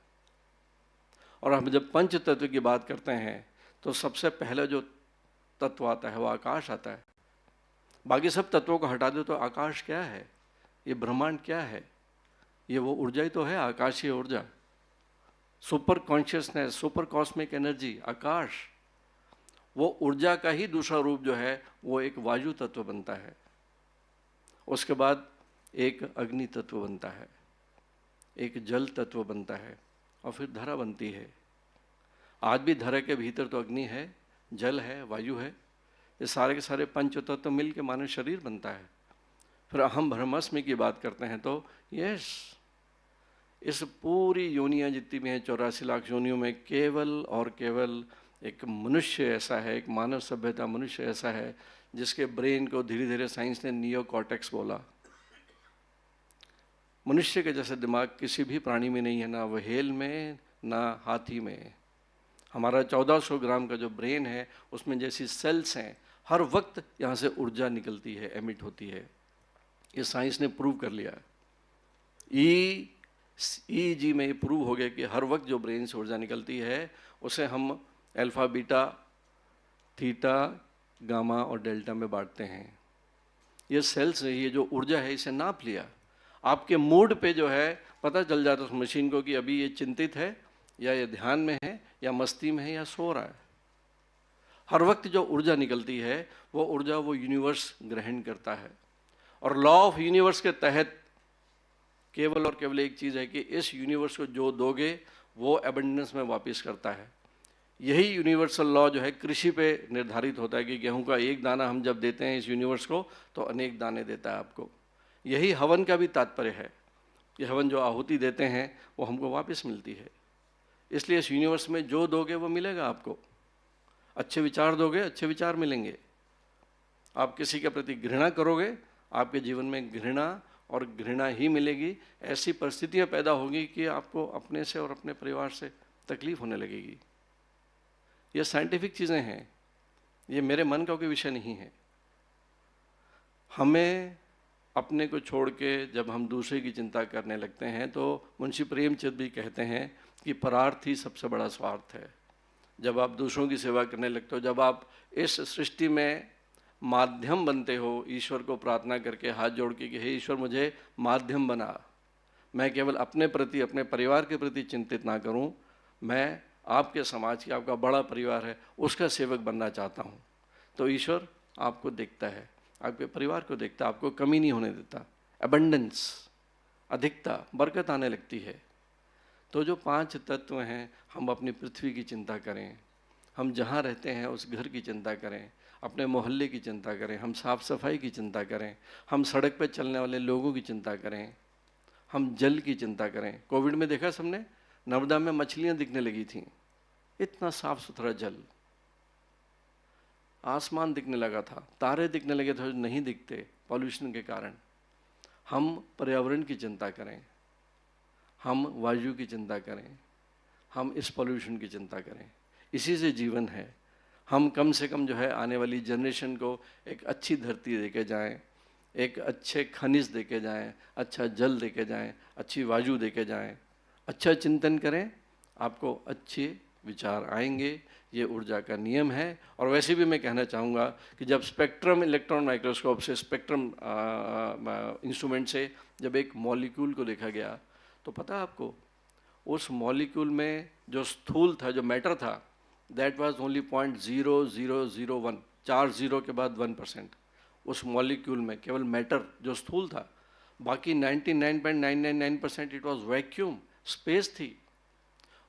और हम जब पंच तत्व की बात करते हैं तो सबसे पहला जो तत्व आता है वो आकाश आता है। बाकी सब तत्वों को हटा दो तो आकाश क्या है? ये ब्रह्मांड क्या है? ये वो ऊर्जा ही तो है, आकाशीय ऊर्जा, super consciousness, super cosmic energy, आकाश। वो ऊर्जा का ही दूसरा रूप जो है वो एक वायु तत्व बनता है। उसके बाद एक अग्नि तत्व बनता है, एक जल तत्व बनता है, और फिर धरा बनती है। आज भी धरा के भीतर तो अग्नि है, जल है, वायु है। ये सारे के सारे पंच तत्व मिल के मानव शरीर बनता है। फिर अहम ब्रह्मास्मि की बात करते हैं तो यस, इस पूरी योनियाँ जितनी भी हैं 84 लाख योनियों में केवल और केवल एक मनुष्य ऐसा है, एक मानव सभ्यता मनुष्य ऐसा है जिसके ब्रेन को धीरे धीरे साइंस ने नियो कॉर्टेक्स बोला। मनुष्य के जैसे दिमाग किसी भी प्राणी में नहीं है, ना व्हेल में ना हाथी में। हमारा 1400 ग्राम का जो ब्रेन है उसमें जैसी सेल्स हैं, हर वक्त यहाँ से ऊर्जा निकलती है, एमिट होती है। ये साइंस ने प्रूव कर लिया। EEG में ये प्रूव हो गया कि हर वक्त जो ब्रेन से ऊर्जा निकलती है उसे हम अल्फा, बीटा, थीटा, गामा और डेल्टा में बांटते हैं। ये सेल्स, ये जो ऊर्जा है इसे नाप लिया। आपके मूड पे जो है पता चल जाता है उस मशीन को कि अभी ये चिंतित है या ये ध्यान में है या मस्ती में है या सो रहा है। हर वक्त जो ऊर्जा निकलती है वो ऊर्जा वो यूनिवर्स ग्रहण करता है। और लॉ ऑफ यूनिवर्स के तहत केवल और केवल एक चीज़ है कि इस यूनिवर्स को जो दोगे वो एबंडेंस में वापस करता है। यही यूनिवर्सल लॉ जो है कृषि पे निर्धारित होता है कि गेहूं का एक दाना हम जब देते हैं इस यूनिवर्स को तो अनेक दाने देता है आपको। यही हवन का भी तात्पर्य है कि हवन जो आहुति देते हैं वो हमको वापस मिलती है। इसलिए इस यूनिवर्स में जो दोगे वो मिलेगा आपको। अच्छे विचार दोगे, अच्छे विचार मिलेंगे। आप किसी के प्रति घृणा करोगे, आपके जीवन में घृणा और घृणा ही मिलेगी। ऐसी परिस्थितियां पैदा होगी कि आपको अपने से और अपने परिवार से तकलीफ होने लगेगी। ये साइंटिफिक चीज़ें हैं, ये मेरे मन का कोई विषय नहीं है। हमें अपने को छोड़ के जब हम दूसरे की चिंता करने लगते हैं तो मुंशी प्रेमचंद भी कहते हैं कि परार्थ ही सबसे बड़ा स्वार्थ है। जब आप दूसरों की सेवा करने लगते हो, जब आप इस सृष्टि में माध्यम बनते हो, ईश्वर को प्रार्थना करके हाथ जोड़ के कि हे ईश्वर मुझे माध्यम बना, मैं केवल अपने प्रति, अपने परिवार के प्रति चिंतित ना करूं, मैं आपके समाज की, आपका बड़ा परिवार है उसका सेवक बनना चाहता हूं। तो ईश्वर आपको देखता है, आपके परिवार को देखता है, आपको कमी नहीं होने देता। एबंडेंस, अधिकता, बरकत आने लगती है। तो जो 5 तत्व हैं, हम अपनी पृथ्वी की चिंता करें, हम जहाँ रहते हैं उस घर की चिंता करें, अपने मोहल्ले की चिंता करें, हम साफ़ सफाई की चिंता करें, हम सड़क पर चलने वाले लोगों की चिंता करें, हम जल की चिंता करें। कोविड में देखा सबने, नर्मदा में मछलियां दिखने लगी थीं, इतना साफ सुथरा जल। आसमान दिखने लगा था, तारे दिखने लगे थे जो नहीं दिखते पॉल्यूशन के कारण। हम पर्यावरण की चिंता करें, हम वायु की चिंता करें, हम इस पॉल्यूशन की चिंता करें। इसी से जीवन है। हम कम से कम जो है आने वाली जनरेशन को एक अच्छी धरती देके जाएं, एक अच्छे खनिज देके जाएं, अच्छा जल देके जाएं, अच्छी वायु देके जाएं, अच्छा चिंतन करें, आपको अच्छे विचार आएंगे। ये ऊर्जा का नियम है। और वैसे भी मैं कहना चाहूँगा कि जब स्पेक्ट्रम इलेक्ट्रॉन माइक्रोस्कोप से, स्पेक्ट्रम इंस्ट्रूमेंट से जब एक मॉलिक्यूल को देखा गया, तो पता है आपको उस मॉलिक्यूल में जो स्थूल था, जो मैटर था, दैट वाज ओनली 0.0001, 4 जीरो के बाद 1%। उस मॉलिक्यूल में केवल मैटर जो स्थूल था, बाकी 99.999% इट वाज वैक्यूम, स्पेस थी।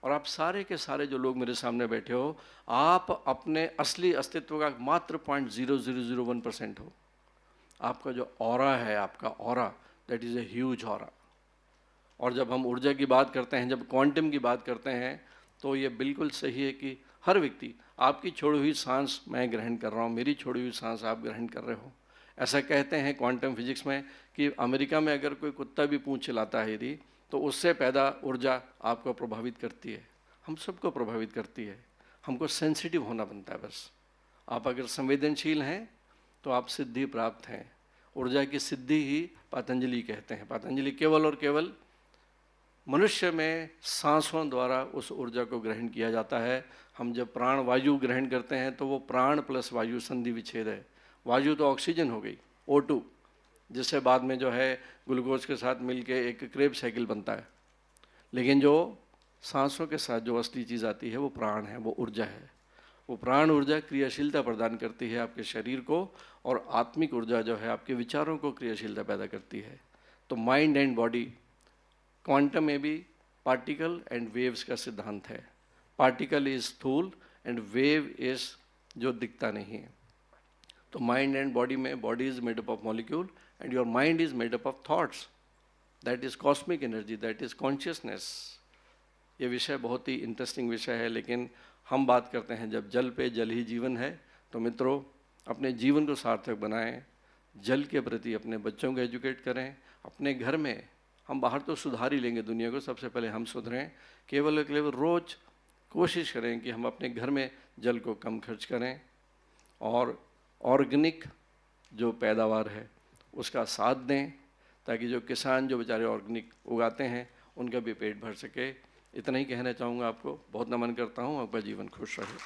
और आप सारे के सारे जो लोग मेरे सामने बैठे हो, आप अपने असली अस्तित्व का मात्र 0.0001% हो। आपका जो ऑरा है, आपका aura, that is a huge aura. और जब हम ऊर्जा की बात करते हैं, जब क्वांटम की बात करते हैं, तो ये बिल्कुल सही है कि हर व्यक्ति, आपकी छोड़ी हुई सांस मैं ग्रहण कर रहा हूँ, मेरी छोड़ी हुई सांस आप ग्रहण कर रहे हो। ऐसा कहते हैं क्वांटम फिजिक्स में कि अमेरिका में अगर कोई कुत्ता भी पूंछ चलाता है यदि, तो उससे पैदा ऊर्जा आपको प्रभावित करती है, हम सबको प्रभावित करती है। हमको सेंसिटिव होना बनता है बस। आप अगर संवेदनशील हैं तो आप सिद्धि प्राप्त हैं। ऊर्जा की सिद्धि ही पतंजलि कहते हैं। पतंजलि केवल और केवल मनुष्य में सांसों द्वारा उस ऊर्जा को ग्रहण किया जाता है। हम जब प्राण वायु ग्रहण करते हैं तो वो प्राण प्लस वायु संधि विच्छेद है। वायु तो ऑक्सीजन हो गई, O2, जिससे बाद में जो है ग्लूकोज के साथ मिलके एक क्रेब साइकिल बनता है। लेकिन जो सांसों के साथ जो असली चीज़ आती है वो प्राण है, वो ऊर्जा है। वो प्राण ऊर्जा क्रियाशीलता प्रदान करती है आपके शरीर को, और आत्मिक ऊर्जा जो है आपके विचारों को क्रियाशीलता पैदा करती है। तो माइंड एंड बॉडी, क्वांटम में भी पार्टिकल एंड वेव्स का सिद्धांत है। पार्टिकल इज स्थूल एंड वेव इज जो दिखता नहीं है। तो माइंड एंड बॉडी में, body is made up of molecule and your mind is made up of thoughts, that is cosmic energy, that is consciousness. ये विषय बहुत ही इंटरेस्टिंग विषय है, लेकिन हम बात करते हैं जब जल पे, जल ही जीवन है। तो मित्रों, अपने जीवन को सार्थक बनाएं, जल के प्रति अपने बच्चों को एजुकेट करें। अपने घर में, हम बाहर तो सुधार ही लेंगे दुनिया को, सबसे पहले हम सुधरें। केवल और केवल रोज़ कोशिश करें कि हम अपने घर में जल को कम खर्च करें, और ऑर्गेनिक जो पैदावार है उसका साथ दें, ताकि जो किसान जो बेचारे ऑर्गेनिक उगाते हैं उनका भी पेट भर सके। इतना ही कहना चाहूँगा आपको। बहुत नमन करता हूँ। आपका जीवन खुश रहे।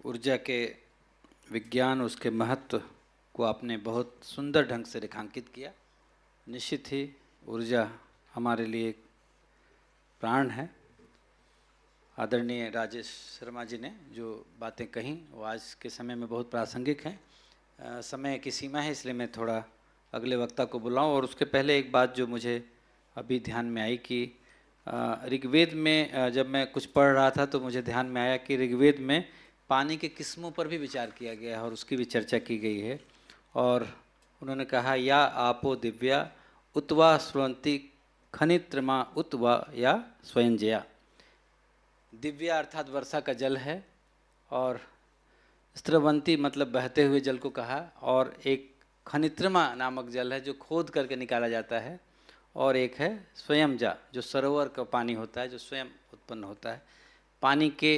ऊर्जा के विज्ञान, उसके महत्व को आपने बहुत सुंदर ढंग से रेखांकित किया। निश्चित ही ऊर्जा हमारे लिए एक प्राण है। आदरणीय राजेश शर्मा जी ने जो बातें कहीं वो आज के समय में बहुत प्रासंगिक हैं। समय की सीमा है, इसलिए मैं थोड़ा अगले वक्ता को बुलाऊं। और उसके पहले एक बात जो मुझे अभी ध्यान में आई कि ऋग्वेद में जब मैं कुछ पढ़ रहा था तो मुझे ध्यान में आया कि ऋग्वेद में पानी के किस्मों पर भी विचार किया गया है और उसकी भी चर्चा की गई है। और उन्होंने कहा, या आपो दिव्या उतवा स्रवंती खनित्रमा उतवा या स्वयंजया। दिव्या अर्थात वर्षा का जल है, और स्रवंती मतलब बहते हुए जल को कहा, और एक खनित्रमा नामक जल है जो खोद करके निकाला जाता है, और एक है स्वयंजा जो सरोवर का पानी होता है जो स्वयं उत्पन्न होता है। पानी के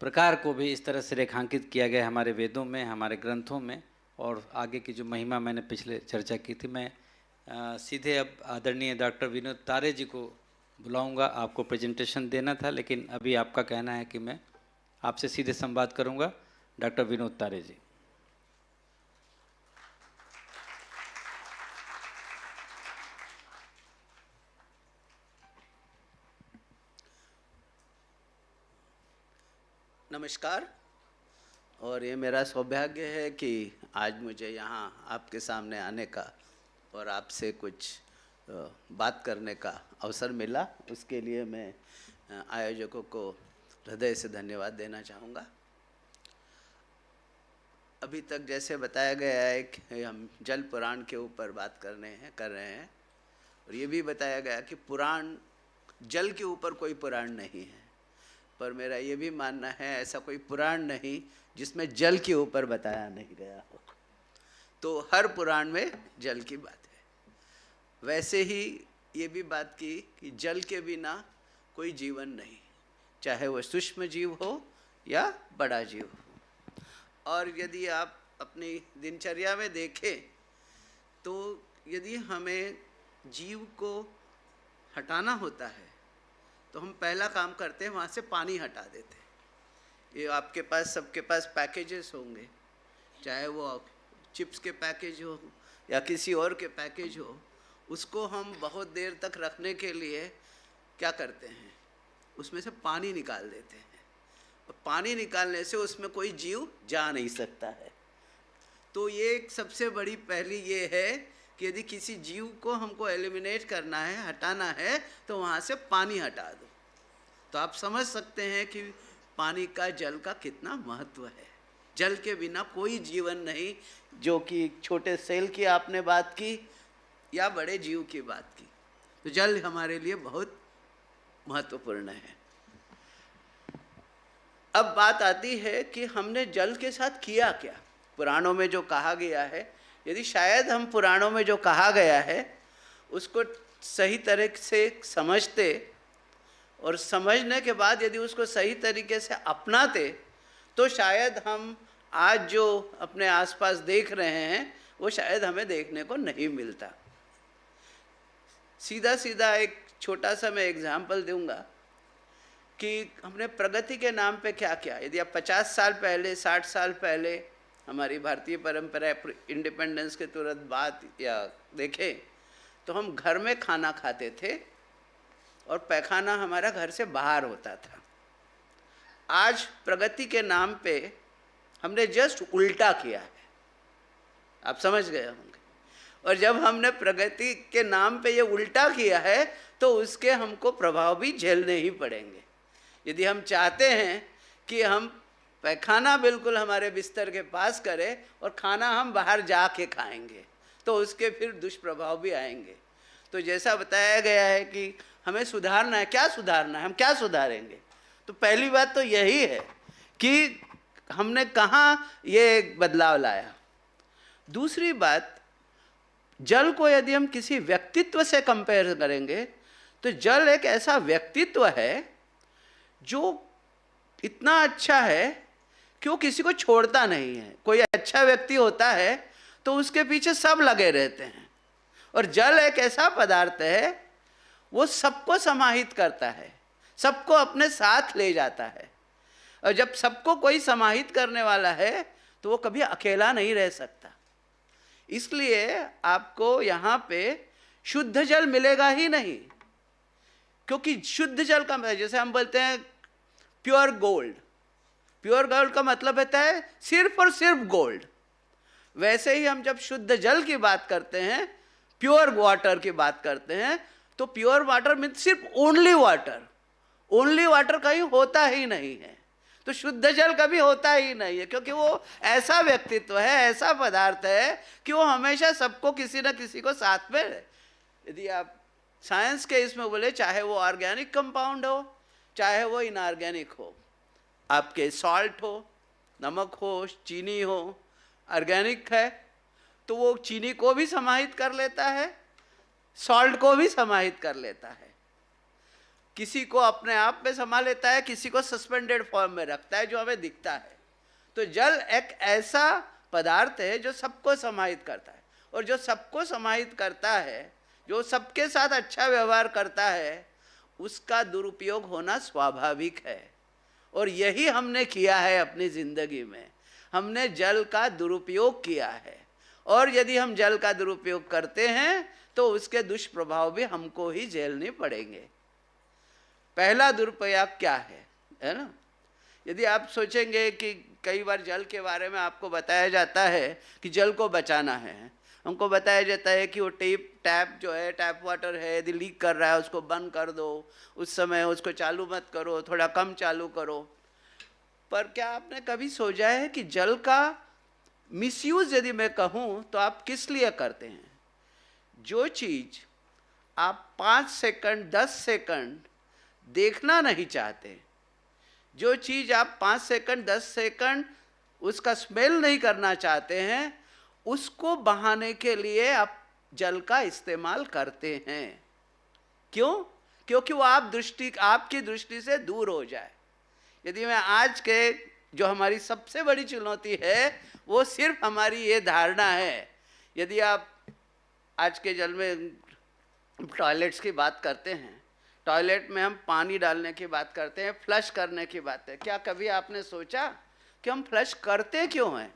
प्रकार को भी इस तरह से रेखांकित किया गया है हमारे वेदों में, हमारे ग्रंथों में। और आगे की जो महिमा मैंने पिछले चर्चा की थी, मैं सीधे अब आदरणीय डॉक्टर विनोद तारे जी को बुलाऊंगा। आपको प्रेजेंटेशन देना था, लेकिन अभी आपका कहना है कि मैं आपसे सीधे संवाद करूंगा। डॉक्टर विनोद तारे जी। नमस्कार। और ये मेरा सौभाग्य है कि आज मुझे यहाँ आपके सामने आने का और आपसे कुछ बात करने का अवसर मिला। उसके लिए मैं आयोजकों को हृदय से धन्यवाद देना चाहूँगा। अभी तक जैसे बताया गया है कि हम जल पुराण के ऊपर बात कर रहे हैं, और ये भी बताया गया कि पुराण, जल के ऊपर कोई पुराण नहीं है, पर मेरा ये भी मानना है ऐसा कोई पुराण नहीं जिसमें जल के ऊपर बताया नहीं गया हो। तो हर पुराण में जल की बात है। वैसे ही ये भी बात की कि जल के बिना कोई जीवन नहीं, चाहे वो सूक्ष्म जीव हो या बड़ा जीव हो। और यदि आप अपनी दिनचर्या में देखें तो यदि हमें जीव को हटाना होता है तो हम पहला काम करते हैं, वहाँ से पानी हटा देते हैं। ये आपके पास, सबके पास पैकेजेस होंगे, चाहे वो चिप्स के पैकेज हो या किसी और के पैकेज हो, उसको हम बहुत देर तक रखने के लिए क्या करते हैं, उसमें से पानी निकाल देते हैं। और पानी निकालने से उसमें कोई जीव जा नहीं सकता है। तो ये एक सबसे बड़ी पहली ये है कि यदि किसी जीव को हमको एलिमिनेट करना है, हटाना है, तो वहाँ से पानी हटा दो। तो आप समझ सकते हैं कि पानी का, जल का कितना महत्व है। जल के बिना कोई जीवन नहीं, जो कि छोटे सेल की आपने बात की या बड़े जीव की बात की। तो जल हमारे लिए बहुत महत्वपूर्ण है। अब बात आती है कि हमने जल के साथ किया क्या। पुराणों में जो कहा गया है, यदि शायद हम पुराणों में जो कहा गया है उसको सही तरह से समझते और समझने के बाद यदि उसको सही तरीके से अपनाते, तो शायद हम आज जो अपने आसपास देख रहे हैं वो शायद हमें देखने को नहीं मिलता। सीधा सीधा एक छोटा सा मैं एग्जाम्पल दूंगा कि हमने प्रगति के नाम पे क्या किया। यदि आप 50 साल पहले, 60 साल पहले हमारी भारतीय परंपरा इंडिपेंडेंस के तुरंत बाद या देखें तो हम घर में खाना खाते थे और पैखाना हमारा घर से बाहर होता था। आज प्रगति के नाम पे हमने जस्ट उल्टा किया है, आप समझ गए होंगे। और जब हमने प्रगति के नाम पे ये उल्टा किया है तो उसके हमको प्रभाव भी झेलने ही पड़ेंगे। यदि हम चाहते हैं कि हम पैखाना बिल्कुल हमारे बिस्तर के पास करें और खाना हम बाहर जाके खाएंगे, तो उसके फिर दुष्प्रभाव भी आएंगे। तो जैसा बताया गया है कि हमें सुधारना है, क्या सुधारना है, हम क्या सुधारेंगे। तो पहली बात तो यही है कि हमने कहाँ ये बदलाव लाया। दूसरी बात, जल को यदि हम किसी व्यक्तित्व से कंपेयर करेंगे तो जल एक ऐसा व्यक्तित्व है जो इतना अच्छा है कि वो किसी को छोड़ता नहीं है। कोई अच्छा व्यक्ति होता है तो उसके पीछे सब लगे रहते हैं, और जल एक ऐसा पदार्थ है वो सबको समाहित करता है, सबको अपने साथ ले जाता है। और जब सबको कोई समाहित करने वाला है तो वो कभी अकेला नहीं रह सकता। इसलिए आपको यहाँ पे शुद्ध जल मिलेगा ही नहीं, क्योंकि शुद्ध जल का मतलब, जैसे हम बोलते हैं प्योर गोल्ड, प्योर गोल्ड का मतलब होता है सिर्फ और सिर्फ गोल्ड। वैसे ही हम जब शुद्ध जल की बात करते हैं, प्योर वाटर की बात करते हैं, तो प्योर वाटर मीन्स सिर्फ ओनली वाटर। ओनली वाटर कहीं होता ही नहीं है, तो शुद्ध जल कभी होता ही नहीं है, क्योंकि वो ऐसा व्यक्तित्व है, ऐसा पदार्थ है कि वो हमेशा सबको किसी न किसी को साथ में। यदि आप साइंस के इसमें बोले, चाहे वो ऑर्गेनिक कंपाउंड हो चाहे वो इनऑर्गेनिक हो, आपके सॉल्ट हो, नमक हो, चीनी हो, ऑर्गेनिक है तो वो चीनी को भी समाहित कर लेता है, सॉल्ट को भी समाहित कर लेता है, किसी को अपने आप में समा लेता है, किसी को सस्पेंडेड फॉर्म में रखता है जो हमें दिखता है। तो जल एक ऐसा पदार्थ है जो सबको समाहित करता है, और जो सबको समाहित करता है, जो सबके साथ अच्छा व्यवहार करता है, उसका दुरुपयोग होना स्वाभाविक है। और यही हमने किया है अपनी जिंदगी में, हमने जल का दुरुपयोग किया है। और यदि हम जल का दुरुपयोग करते हैं तो उसके दुष्प्रभाव भी हमको ही झेलने पड़ेंगे। पहला दुरुपयोग क्या है ना। यदि आप सोचेंगे कि कई बार जल के बारे में आपको बताया जाता है कि जल को बचाना है, हमको बताया जाता है कि वो टैप जो है, टैप वाटर है, यदि लीक कर रहा है उसको बंद कर दो, उस समय उसको चालू मत करो, थोड़ा कम चालू करो। पर क्या आपने कभी सोचा है कि जल का मिसयूज यदि मैं कहूँ तो आप किस लिए करते हैं? जो चीज़ आप 5 सेकंड 10 सेकंड देखना नहीं चाहते, जो चीज़ आप 5 सेकंड 10 सेकंड उसका स्मेल नहीं करना चाहते हैं, उसको बहाने के लिए आप जल का इस्तेमाल करते हैं। क्यों? क्योंकि वो आपकी दृष्टि से दूर हो जाए। यदि मैं आज के जो हमारी सबसे बड़ी चुनौती है वो सिर्फ हमारी ये धारणा है। यदि आप आज के जल में टॉयलेट्स की बात करते हैं, टॉयलेट में हम पानी डालने की बात करते हैं, फ्लश करने की बात है। क्या कभी आपने सोचा कि हम फ्लश करते क्यों हैं?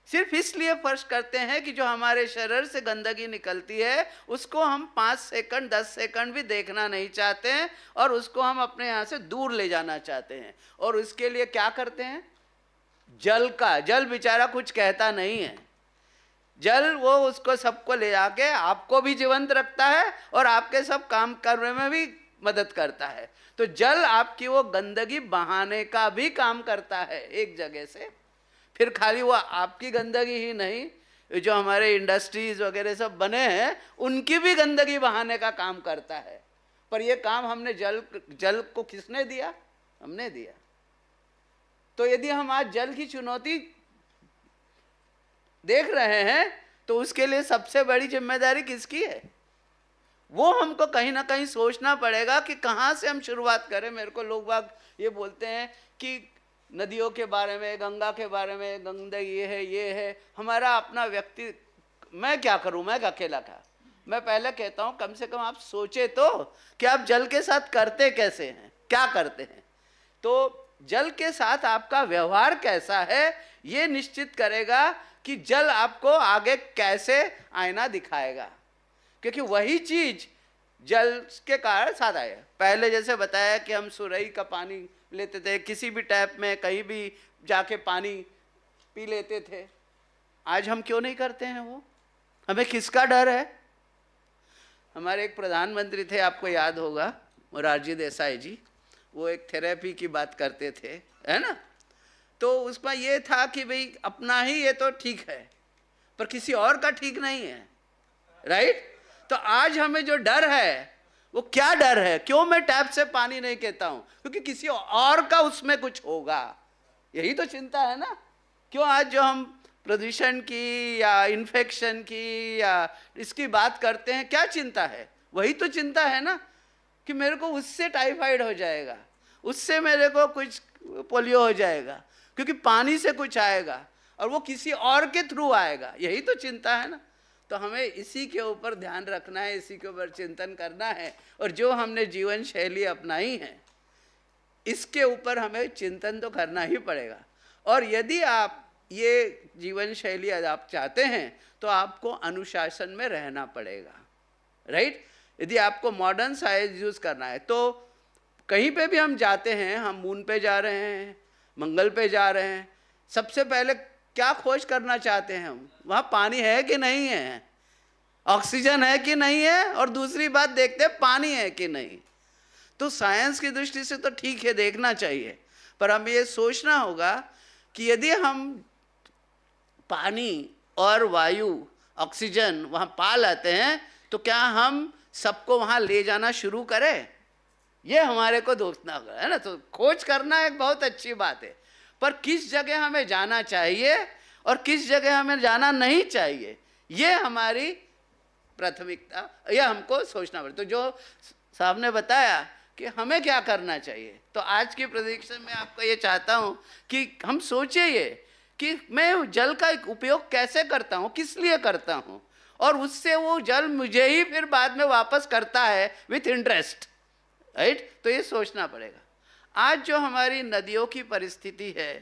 सिर्फ इसलिए फ्लश करते हैं कि जो हमारे शरीर से गंदगी निकलती है उसको हम 5 सेकंड 10 सेकंड भी देखना नहीं चाहते हैं और उसको हम अपने यहाँ से दूर ले जाना चाहते हैं। और उसके लिए क्या करते हैं? जल बेचारा कुछ कहता नहीं है। जल वो उसको सबको ले जाके आपको भी जीवंत रखता है और आपके सब काम करने में भी मदद करता है। तो जल आपकी वो गंदगी बहाने का भी काम करता है एक जगह से। फिर खाली वो आपकी गंदगी ही नहीं, जो हमारे इंडस्ट्रीज वगैरह सब बने हैं उनकी भी गंदगी बहाने का काम करता है। पर ये काम हमने जल को किसने दिया? हमने दिया। तो यदि हम आज जल की चुनौती देख रहे हैं तो उसके लिए सबसे बड़ी जिम्मेदारी किसकी है? वो हमको कहीं ना कहीं सोचना पड़ेगा कि कहाँ से हम शुरुआत करें। मेरे को लोग बाग ये बोलते हैं कि नदियों के बारे में, गंगा के बारे में, गंगा ये है हमारा अपना व्यक्ति, मैं क्या करूं, मैं अकेला था। मैं पहले कहता हूं कम से कम आप सोचे तो कि आप जल के साथ करते कैसे हैं, क्या करते हैं। तो जल के साथ आपका व्यवहार कैसा है ये निश्चित करेगा कि जल आपको आगे कैसे आईना दिखाएगा। क्योंकि वही चीज जल के कारण साथ आए। पहले जैसे बताया कि हम सुरई का पानी लेते थे, किसी भी टैप में कहीं भी जाके पानी पी लेते थे। आज हम क्यों नहीं करते हैं? वो हमें किसका डर है? हमारे एक प्रधानमंत्री थे, आपको याद होगा, मोरारजी देसाई जी। वो एक थेरेपी की बात करते थे, है ना। तो उसमें ये था कि भाई अपना ही ये तो ठीक है पर किसी और का ठीक नहीं है, राइट। तो आज हमें जो डर है वो क्या डर है? क्यों मैं टैप से पानी नहीं कहता हूं? क्योंकि किसी और का उसमें कुछ होगा, यही तो चिंता है ना। क्यों आज जो हम प्रदूषण की या इन्फेक्शन की या इसकी बात करते हैं, क्या चिंता है? वही तो चिंता है ना कि मेरे को उससे टाइफाइड हो जाएगा, उससे मेरे को कुछ पोलियो हो जाएगा, क्योंकि पानी से कुछ आएगा और वो किसी और के थ्रू आएगा। यही तो चिंता है ना। तो हमें इसी के ऊपर ध्यान रखना है, इसी के ऊपर चिंतन करना है। और जो हमने जीवन शैली अपनाई है इसके ऊपर हमें चिंतन तो करना ही पड़ेगा। और यदि आप ये जीवन शैली आप चाहते हैं तो आपको अनुशासन में रहना पड़ेगा, राइट। यदि आपको मॉडर्न साइंस यूज़ करना है तो कहीं पे भी हम जाते हैं, हम मून पे जा रहे हैं, मंगल पे जा रहे हैं, सबसे पहले क्या खोज करना चाहते हैं हम? वहाँ पानी है कि नहीं है, ऑक्सीजन है कि नहीं है, और दूसरी बात देखते हैं पानी है कि नहीं। तो साइंस की दृष्टि से तो ठीक है, देखना चाहिए, पर हमें ये सोचना होगा कि यदि हम पानी और वायु, ऑक्सीजन वहाँ पा लेते हैं तो क्या हम सबको वहाँ ले जाना शुरू करें? ये हमारे को दोस्तना होगा, है ना। तो खोज करना एक बहुत अच्छी बात है, पर किस जगह हमें जाना चाहिए और किस जगह हमें जाना नहीं चाहिए, ये हमारी प्राथमिकता, यह हमको सोचना पड़ेगा। तो जो साहब ने बताया कि हमें क्या करना चाहिए, तो आज की प्रेडिक्शन में आपको ये चाहता हूँ कि हम सोचे ये कि मैं जल का उपयोग कैसे करता हूँ, किस लिए करता हूँ, और उससे वो जल मुझे ही फिर बाद में वापस करता है विथ इंटरेस्ट, राइट। तो ये सोचना पड़ेगा। आज जो हमारी नदियों की परिस्थिति है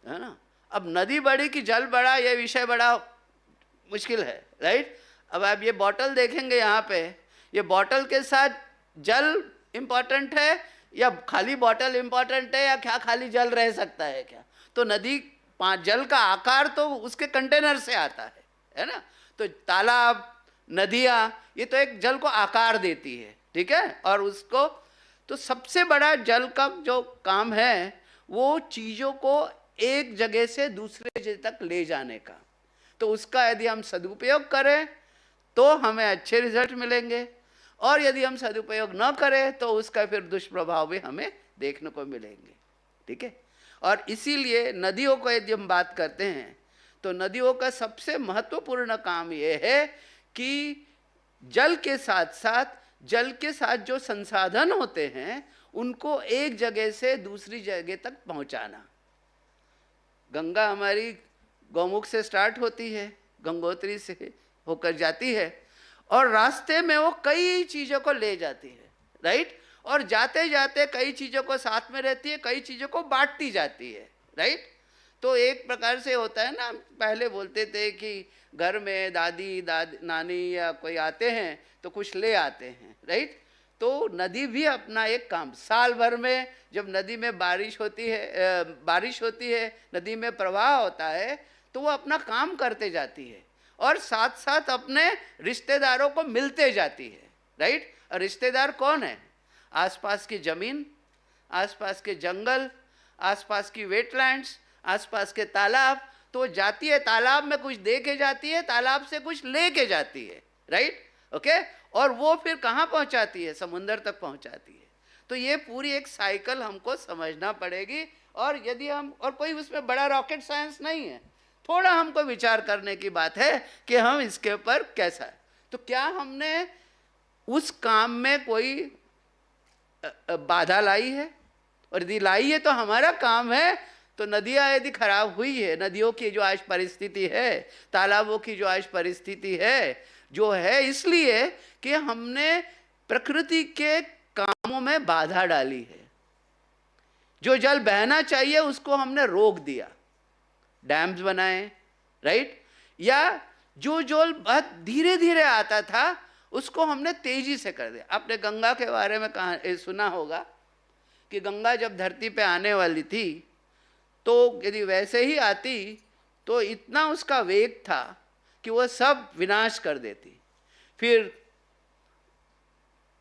ना, अब नदी बड़ी कि जल बड़ा, ये विषय बड़ा मुश्किल है, राइट। अब आप ये बॉटल देखेंगे यहाँ पे, ये बॉटल के साथ जल इम्पॉर्टेंट है या खाली बॉटल इम्पॉर्टेंट है, या क्या खाली जल रह सकता है क्या? तो नदी जल का आकार तो उसके कंटेनर से आता है ना। तो तालाब, नदियाँ, ये तो एक जल को आकार देती है, ठीक है। और उसको तो सबसे बड़ा जल का जो काम है वो चीज़ों को एक जगह से दूसरे जगह तक ले जाने का। तो उसका यदि हम सदुपयोग करें तो हमें अच्छे रिजल्ट मिलेंगे, और यदि हम सदुपयोग न करें तो उसका फिर दुष्प्रभाव भी हमें देखने को मिलेंगे। ठीक है, और इसीलिए नदियों को यदि हम बात करते हैं तो नदियों का सबसे महत्वपूर्ण काम यह है कि जल के साथ जो संसाधन होते हैं उनको एक जगह से दूसरी जगह तक पहुंचाना। गंगा हमारी गौमुख से स्टार्ट होती है, गंगोत्री से होकर जाती है, और रास्ते में वो कई चीज़ों को ले जाती है, राइट, और जाते जाते कई चीज़ों को साथ में रहती है, कई चीज़ों को बांटती जाती है, राइट। तो एक प्रकार से होता है ना, पहले बोलते थे कि घर में दादी नानी या कोई आते हैं तो कुछ ले आते हैं, राइट। तो नदी भी अपना एक काम, साल भर में जब नदी में बारिश होती है, नदी में प्रवाह होता है, तो वो अपना काम करते जाती है और साथ साथ अपने रिश्तेदारों को मिलते जाती है, राइट। और रिश्तेदार कौन है? आसपास की जमीन, आसपास के जंगल, आसपास की वेटलैंड्स, आसपास के तालाब। तो जाती है, तालाब में कुछ दे के जाती है, तालाब से कुछ ले के जाती है, राइट, ओके। और वो फिर कहाँ पहुँचाती है? समुंदर तक पहुँचाती है। तो ये पूरी एक साइकिल हमको समझना पड़ेगी। और यदि हम, और कोई उसमें बड़ा रॉकेट साइंस नहीं है, थोड़ा हमको विचार करने की बात है कि हम इसके ऊपर कैसा है। तो क्या हमने उस काम में कोई बाधा लाई है? और यदि लाई है तो हमारा काम है, तो नदियाँ यदि खराब हुई है, नदियों की जो आज परिस्थिति है, तालाबों की जो आज परिस्थिति है, जो है इसलिए कि हमने प्रकृति के कामों में बाधा डाली है। जो जल बहना चाहिए उसको हमने रोक दिया, डैम्स बनाए, राइट, या जो जल बहुत धीरे धीरे आता था उसको हमने तेजी से कर दिया। आपने गंगा के बारे में सुना होगा कि गंगा जब धरती पे आने वाली थी तो यदि वैसे ही आती तो इतना उसका वेग था कि वह सब विनाश कर देती। फिर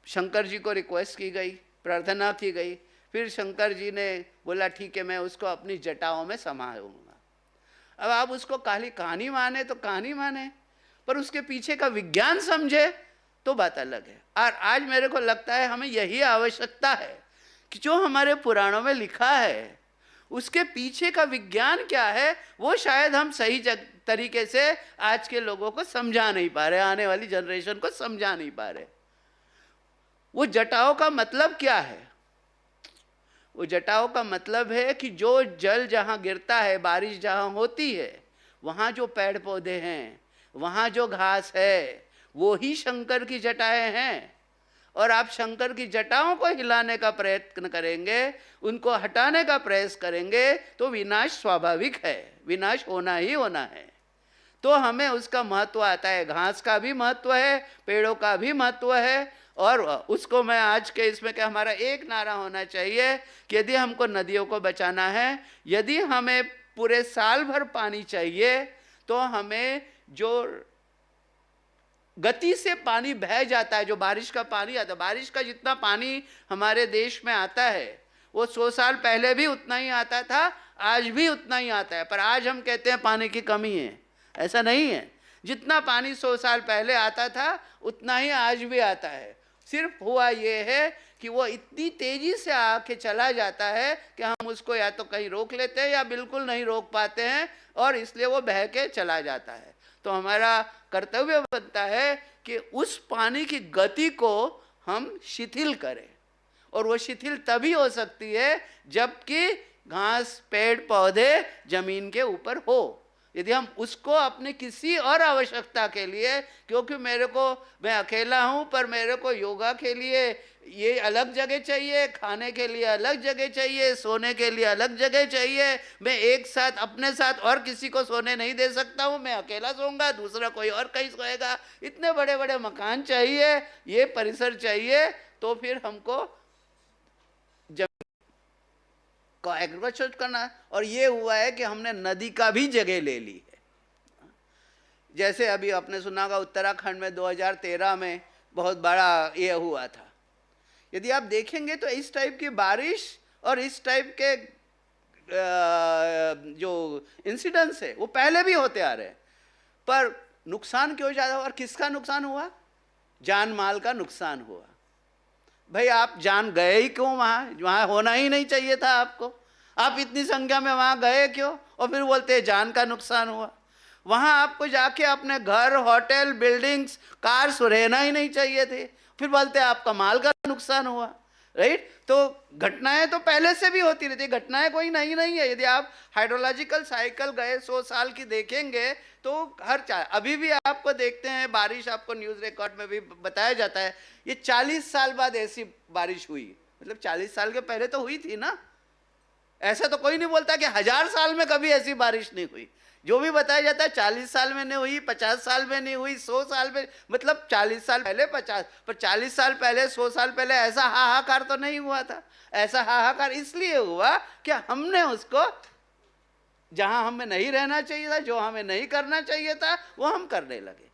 शंकर जी को रिक्वेस्ट की गई, प्रार्थना की गई, फिर शंकर जी ने बोला ठीक है मैं उसको अपनी जटाओं में समाऊंगा। अब आप उसको खाली कहानी माने तो कहानी माने, पर उसके पीछे का विज्ञान समझे तो बात अलग है। और आज मेरे को लगता है हमें यही आवश्यकता है कि जो हमारे पुराणों में लिखा है उसके पीछे का विज्ञान क्या है, वो शायद हम सही तरीके से आज के लोगों को समझा नहीं पा रहे, आने वाली जनरेशन को समझा नहीं पा रहे। वो जटाओं का मतलब क्या है? वो जटाओं का मतलब है कि जो जल जहाँ गिरता है, बारिश जहाँ होती है, वहाँ जो पेड़ पौधे हैं, वहाँ जो घास है, वो ही शंकर की जटाएं हैं। और आप शंकर की जटाओं को हिलाने का प्रयत्न करेंगे, उनको हटाने का प्रयास करेंगे, तो विनाश स्वाभाविक है, विनाश होना ही होना है। तो हमें उसका महत्व आता है, घास का भी महत्व है, पेड़ों का भी महत्व है। और उसको मैं आज के इसमें क्या, हमारा एक नारा होना चाहिए कि यदि हमको नदियों को बचाना है, यदि हमें पूरे साल भर पानी चाहिए, तो हमें जो गति से पानी बह जाता है, जो बारिश का पानी आता है, बारिश का जितना पानी हमारे देश में आता है वो 100 साल पहले भी उतना ही आता था, आज भी उतना ही आता है। पर आज हम कहते हैं पानी की कमी है, ऐसा नहीं है। जितना पानी 100 साल पहले आता था उतना ही आज भी आता है। सिर्फ हुआ ये है कि वो इतनी तेजी से आके चला जाता है कि हम उसको या तो कहीं रोक लेते हैं या बिल्कुल नहीं रोक पाते हैं, और इसलिए वो बह के चला जाता है। तो हमारा कर्तव्य बनता है कि उस पानी की गति को हम शिथिल करें, और वो शिथिल तभी हो सकती है जबकि घास, पेड़ पौधे जमीन के ऊपर हो। यदि हम उसको अपने किसी और आवश्यकता के लिए, क्योंकि मैं अकेला हूँ पर मेरे को योगा के लिए ये अलग जगह चाहिए, खाने के लिए अलग जगह चाहिए, सोने के लिए अलग जगह चाहिए, मैं एक साथ अपने साथ और किसी को सोने नहीं दे सकता हूँ, मैं अकेला सोऊंगा, दूसरा कोई और कहीं सोएगा, इतने बड़े बड़े मकान चाहिए, ये परिसर चाहिए, तो फिर हमको को एग्रीकल्चर करना। और ये हुआ है कि हमने नदी का भी जगह ले ली है। जैसे अभी आपने सुना होगा उत्तराखंड में 2013 में बहुत बड़ा ये हुआ था। यदि आप देखेंगे तो इस टाइप की बारिश और इस टाइप के जो इंसिडेंट्स है वो पहले भी होते आ रहे हैं, पर नुकसान क्यों ज़्यादा हुआ? और किसका नुकसान हुआ? जान माल का नुकसान हुआ। भाई आप जान गए ही क्यों? वहाँ होना ही नहीं चाहिए था आपको। आप इतनी संख्या में वहाँ गए क्यों? और फिर बोलते हैं जान का नुकसान हुआ। वहाँ आपको जाके अपने घर, होटल, बिल्डिंग्स, कार्स रहना ही नहीं चाहिए थे, फिर बोलते हैं आपका माल का नुकसान हुआ। राइट? तो घटनाएं तो पहले से भी होती रहती है, घटनाएं कोई नई नहीं है। यदि आप हाइड्रोलॉजिकल साइकिल गए 100 साल की देखेंगे तो अभी भी आपको देखते हैं बारिश, आपको न्यूज़ रिकॉर्ड में भी बताया जाता है ये 40 साल बाद ऐसी बारिश हुई। मतलब 40 साल के पहले तो हुई थी ना। ऐसा तो कोई नहीं बोलता कि 1000 साल में कभी ऐसी बारिश नहीं हुई। जो भी बताया जाता है 40 साल में नहीं हुई, 50 साल में नहीं हुई, 100 साल में, मतलब 40 साल पहले 50, पर 40 साल पहले, 100 साल पहले ऐसा हाहाकार तो नहीं हुआ था। ऐसा हाहाकार इसलिए हुआ कि हमने उसको, जहां हमें नहीं रहना चाहिए था, जो हमें नहीं करना चाहिए था, वो हम करने लगे।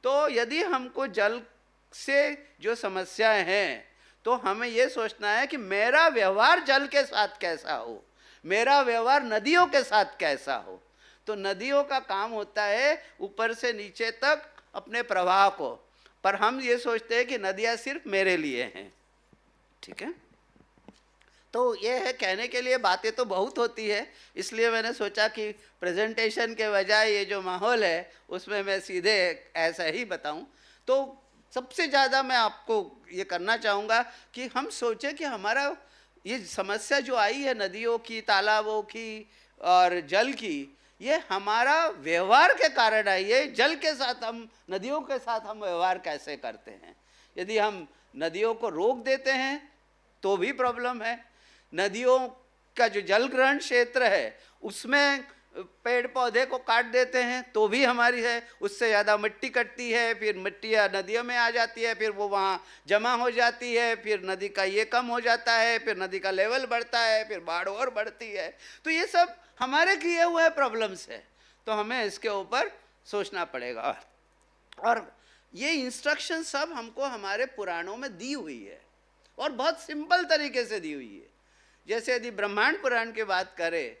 तो यदि हमको जल से जो समस्याएं हैं तो हमें ये सोचना है कि मेरा व्यवहार जल के साथ कैसा हो, मेरा व्यवहार नदियों के साथ कैसा हो। तो नदियों का काम होता है ऊपर से नीचे तक अपने प्रवाह को, पर हम ये सोचते हैं कि नदियाँ सिर्फ मेरे लिए हैं। ठीक है? तो ये है, कहने के लिए बातें तो बहुत होती है, इसलिए मैंने सोचा कि प्रेजेंटेशन के बजाय ये जो माहौल है उसमें मैं सीधे ऐसा ही बताऊं। तो सबसे ज़्यादा मैं आपको ये करना चाहूँगा कि हम सोचें कि हमारा ये समस्या जो आई है नदियों की, तालाबों की और जल की, ये हमारा व्यवहार के कारण आई है। जल के साथ हम, नदियों के साथ हम व्यवहार कैसे करते हैं। यदि हम नदियों को रोक देते हैं तो भी प्रॉब्लम है। नदियों का जो जल ग्रहण क्षेत्र है उसमें पेड़ पौधे को काट देते हैं तो भी हमारी है, उससे ज़्यादा मिट्टी कटती है, फिर मिट्टी नदियों में आ जाती है, फिर वो वहाँ जमा हो जाती है, फिर नदी का ये कम हो जाता है, फिर नदी का लेवल बढ़ता है, फिर बाढ़ और बढ़ती है। तो ये सब हमारे किए हुए प्रॉब्लम्स है, तो हमें इसके ऊपर सोचना पड़ेगा। और ये इंस्ट्रक्शन सब हमको हमारे पुराणों में दी हुई है और बहुत सिंपल तरीके से दी हुई है। जैसे यदि ब्रह्मांड पुराण की बात करें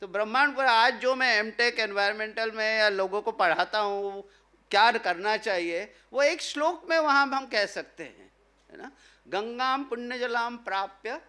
तो ब्रह्मांड पुराण, आज जो मैं एमटेक एनवायरमेंटल में या लोगों को पढ़ाता हूँ क्या करना चाहिए, वो एक श्लोक में वहाँ हम कह सकते हैं, है ना। गंगाम पुण्यजलाम प्राप्य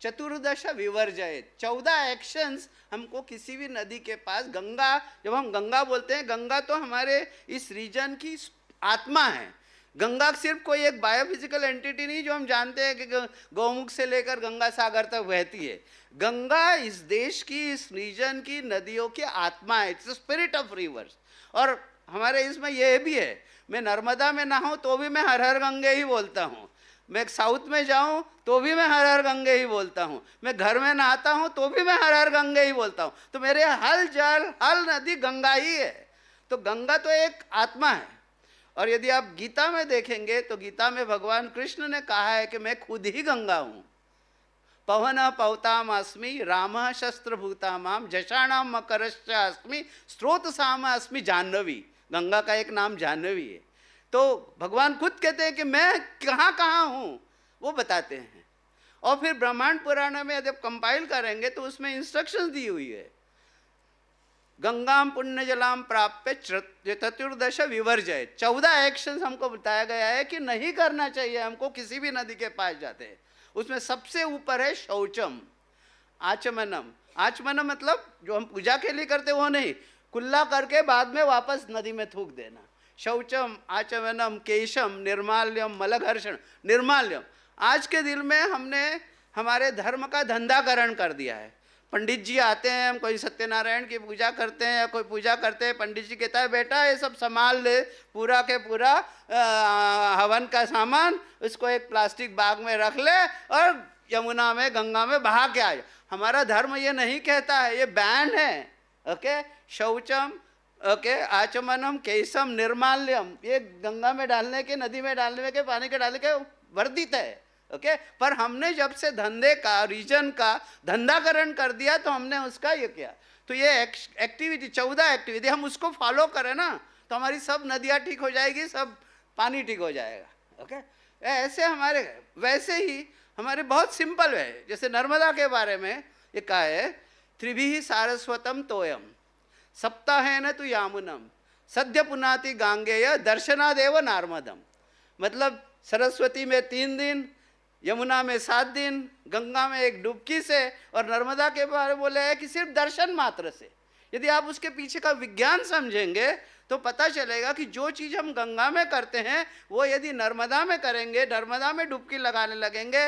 चतुर्दश विवर्जयेत। 14 एक्शंस हमको किसी भी नदी के पास, गंगा, जब हम गंगा बोलते हैं, गंगा तो हमारे इस रीजन की आत्मा है। गंगा सिर्फ कोई एक बायोफिजिकल एंटिटी नहीं जो हम जानते हैं कि गौमुख से लेकर गंगा सागर तक बहती है। गंगा इस देश की, इस रीजन की नदियों की आत्मा है, इट्स स्पिरिट ऑफ रिवर्स। और हमारे इसमें यह भी है, मैं नर्मदा में नहाऊं तो भी मैं हर हर गंगे ही बोलता हूँ, मैं साउथ में जाऊं तो भी मैं हर हर गंगे ही बोलता हूँ, मैं घर में नहाता हूँ तो भी मैं हर हर गंगे ही बोलता हूँ। तो मेरे हल जल, हल नदी गंगा ही है। तो गंगा तो एक आत्मा है। और यदि आप गीता में देखेंगे तो गीता में भगवान कृष्ण ने कहा है कि मैं खुद ही गंगा हूँ। पवन पवताम अस्मि राम शस्त्रभूता माम जषाणाम मकरश्च अस्मि स्रोत साम अस्मि जाह्नवी। गंगा का एक नाम जाह्नवी है। तो भगवान खुद कहते हैं कि मैं कहाँ कहाँ हूँ, वो बताते हैं। और फिर ब्रह्मांड पुराण में जब कंपाइल करेंगे तो उसमें इंस्ट्रक्शंस दी हुई है, गंगाम पुण्य जलाम प्राप्य चतुर्दश विवर्जय। 14 एक्शंस हमको बताया गया है कि नहीं करना चाहिए हमको किसी भी नदी के पास जाते हैं। उसमें सबसे ऊपर है शौचम, आचमनम। आचमनम मतलब जो हम पूजा के लिए करते वो नहीं, कुल्ला करके बाद में वापस नदी में थूक देना। शौचम, आचमनम, केशम, निर्माल्यम, मलघर्षण। निर्माल्यम, आज के दिन में हमने हमारे धर्म का धंधाकरण कर दिया है। पंडित जी आते हैं, हम कोई सत्यनारायण की पूजा करते हैं या कोई पूजा करते हैं, पंडित जी कहता है बेटा ये सब संभाल ले, पूरा के पूरा हवन का सामान उसको एक प्लास्टिक बैग में रख ले और यमुना में, गंगा में बहा के आ जा। हमारा धर्म ये नहीं कहता है, ये बैन है। ओके, शौचम, ओके, आचमनम, केशम, निर्माल्यम, ये गंगा में डालने के, नदी में डालने के, पानी के डालने के वर्जित है। ओके, पर हमने जब से धंधे का, रीजन का धंधाकरण कर दिया तो हमने उसका ये किया। तो ये एक्टिविटी, 14 एक्टिविटी हम उसको फॉलो करें ना तो हमारी सब नदियाँ ठीक हो जाएगी, सब पानी ठीक हो जाएगा। ओके, ऐसे हमारे, वैसे ही हमारे बहुत सिंपल है। जैसे नर्मदा के बारे में ये कहा है त्रिभिः सारस्वतम तोयम सप्ताहेन तु यामुनम सद्य पुनाति गांगेय दर्शनादेव नार्मदम। मतलब सरस्वती में 3 दिन, यमुना में 7 दिन, गंगा में एक डुबकी से, और नर्मदा के बारे में बोले है कि सिर्फ दर्शन मात्र से। यदि आप उसके पीछे का विज्ञान समझेंगे तो पता चलेगा कि जो चीज़ हम गंगा में करते हैं वो यदि नर्मदा में करेंगे, नर्मदा में डुबकी लगाने लगेंगे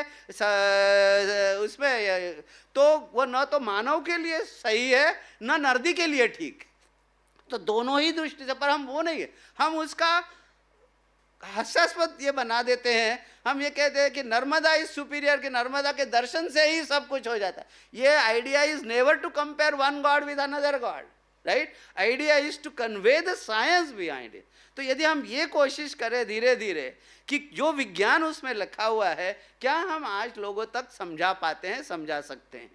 उसमें, तो वो न तो मानव के लिए सही है न नदी के लिए ठीक। तो दोनों ही दृष्टि से, पर हम वो नहीं है, हम उसका हास्यास्पद ये बना देते हैं। हम ये कहते हैं कि नर्मदा इज सुपीरियर, कि नर्मदा के दर्शन से ही सब कुछ हो जाता है। ये idea is never to compare one god with another god, right? Idea is to convey the science behind it. तो यदि हम ये कोशिश करें धीरे धीरे कि जो विज्ञान उसमें लिखा हुआ है, क्या हम आज लोगों तक समझा पाते हैं, समझा सकते हैं?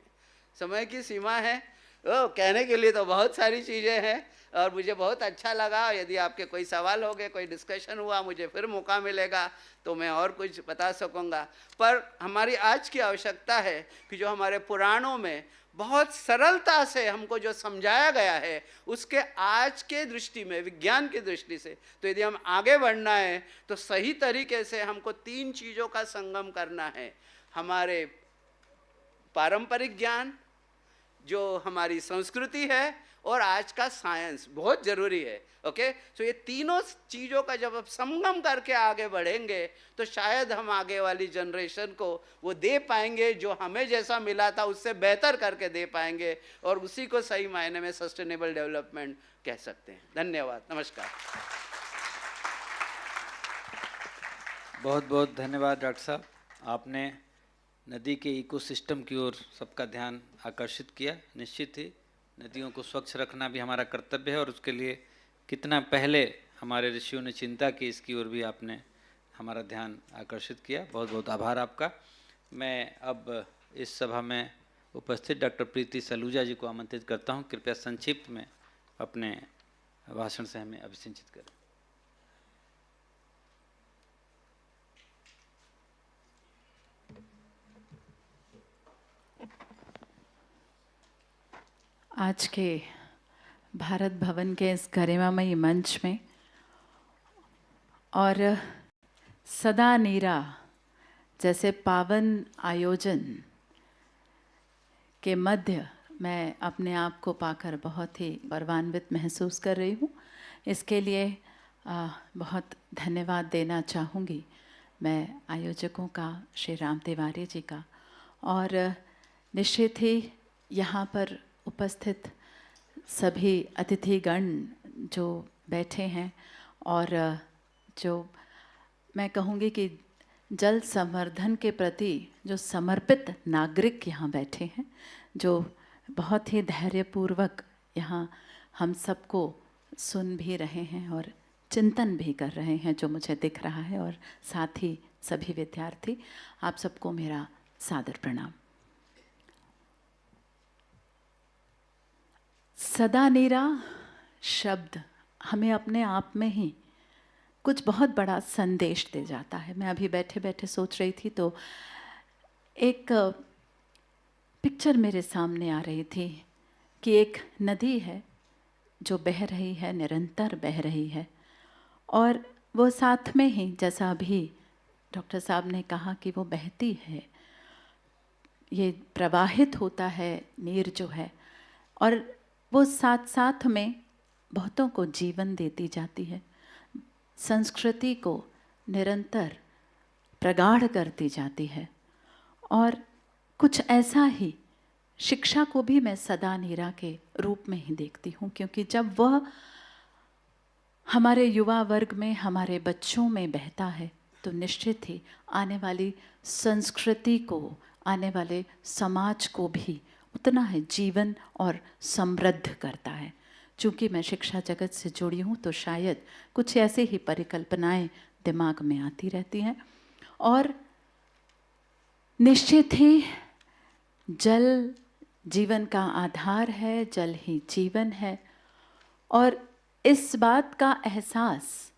समय की सीमा है, कहने के लिए तो बहुत सारी चीज़ें हैं, और मुझे बहुत अच्छा लगा। यदि आपके कोई सवाल हो गए, कोई डिस्कशन हुआ, मुझे फिर मौका मिलेगा तो मैं और कुछ बता सकूँगा। पर हमारी आज की आवश्यकता है कि जो हमारे पुराणों में बहुत सरलता से हमको जो समझाया गया है, उसके आज के दृष्टि में, विज्ञान की दृष्टि से, तो यदि हम आगे बढ़ना है तो सही तरीके से हमको 3 चीज़ों का संगम करना है। हमारे पारंपरिक ज्ञान, जो हमारी संस्कृति है, और आज का साइंस बहुत ज़रूरी है। ओके, सो ये तीनों चीज़ों का जब आप संगम करके आगे बढ़ेंगे तो शायद हम आगे वाली जनरेशन को वो दे पाएंगे जो हमें जैसा मिला था उससे बेहतर करके दे पाएंगे, और उसी को सही मायने में सस्टेनेबल डेवलपमेंट कह सकते हैं। धन्यवाद, नमस्कार। बहुत बहुत धन्यवाद डॉक्टर साहब, आपने नदी के इकोसिस्टम की ओर सबका ध्यान आकर्षित किया। निश्चित ही नदियों को स्वच्छ रखना भी हमारा कर्तव्य है, और उसके लिए कितना पहले हमारे ऋषियों ने चिंता की, इसकी ओर भी आपने हमारा ध्यान आकर्षित किया। बहुत बहुत आभार आपका। मैं अब इस सभा में उपस्थित डॉक्टर प्रीति सलूजा जी को आमंत्रित करता हूं, कृपया संक्षिप्त में अपने भाषण से हमें अभिसिंचित करें। आज के भारत भवन के इस गरिमामयी मंच में और सदा नीरा जैसे पावन आयोजन के मध्य मैं अपने आप को पाकर बहुत ही गौरवान्वित महसूस कर रही हूँ। इसके लिए बहुत धन्यवाद देना चाहूँगी मैं आयोजकों का, श्री राम तिवारी जी का, और निश्चित ही यहाँ पर उपस्थित सभी अतिथिगण जो बैठे हैं, और जो मैं कहूँगी कि जल संवर्धन के प्रति जो समर्पित नागरिक यहाँ बैठे हैं, जो बहुत ही धैर्यपूर्वक यहाँ हम सबको सुन भी रहे हैं और चिंतन भी कर रहे हैं, जो मुझे दिख रहा है, और साथ ही सभी विद्यार्थी, आप सबको मेरा सादर प्रणाम। सदा नीरा शब्द हमें अपने आप में ही कुछ बहुत बड़ा संदेश दे जाता है। मैं अभी बैठे बैठे सोच रही थी तो एक पिक्चर मेरे सामने आ रही थी कि एक नदी है जो बह रही है, निरंतर बह रही है, और वो साथ में ही, जैसा अभी डॉक्टर साहब ने कहा कि वो बहती है, ये प्रवाहित होता है नीर जो है, और वो साथ साथ में बहुतों को जीवन देती जाती है, संस्कृति को निरंतर प्रगाढ़ करती जाती है। और कुछ ऐसा ही शिक्षा को भी मैं सदा नीरा के रूप में ही देखती हूँ, क्योंकि जब वह हमारे युवा वर्ग में, हमारे बच्चों में बहता है तो निश्चित ही आने वाली संस्कृति को, आने वाले समाज को भी उतना ही जीवन और समृद्ध करता है। चूँकि मैं शिक्षा जगत से जुड़ी हूँ तो शायद कुछ ऐसे ही परिकल्पनाएं दिमाग में आती रहती हैं। और निश्चित ही जल जीवन का आधार है, जल ही जीवन है, और इस बात का एहसास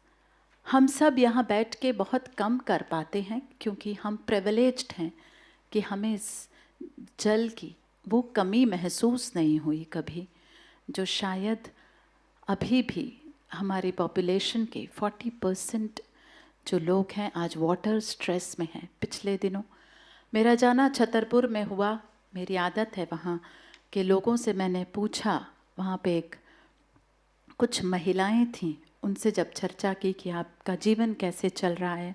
हम सब यहाँ बैठ के बहुत कम कर पाते हैं, क्योंकि हम प्रिविलेज्ड हैं कि हमें इस जल की वो कमी महसूस नहीं हुई कभी, जो शायद अभी भी हमारी पॉपुलेशन के 40% जो लोग हैं आज वाटर स्ट्रेस में हैं। पिछले दिनों मेरा जाना छतरपुर में हुआ। मेरी आदत है वहाँ के लोगों से मैंने पूछा, वहाँ पे कुछ महिलाएं थीं, उनसे जब चर्चा की कि आपका जीवन कैसे चल रहा है,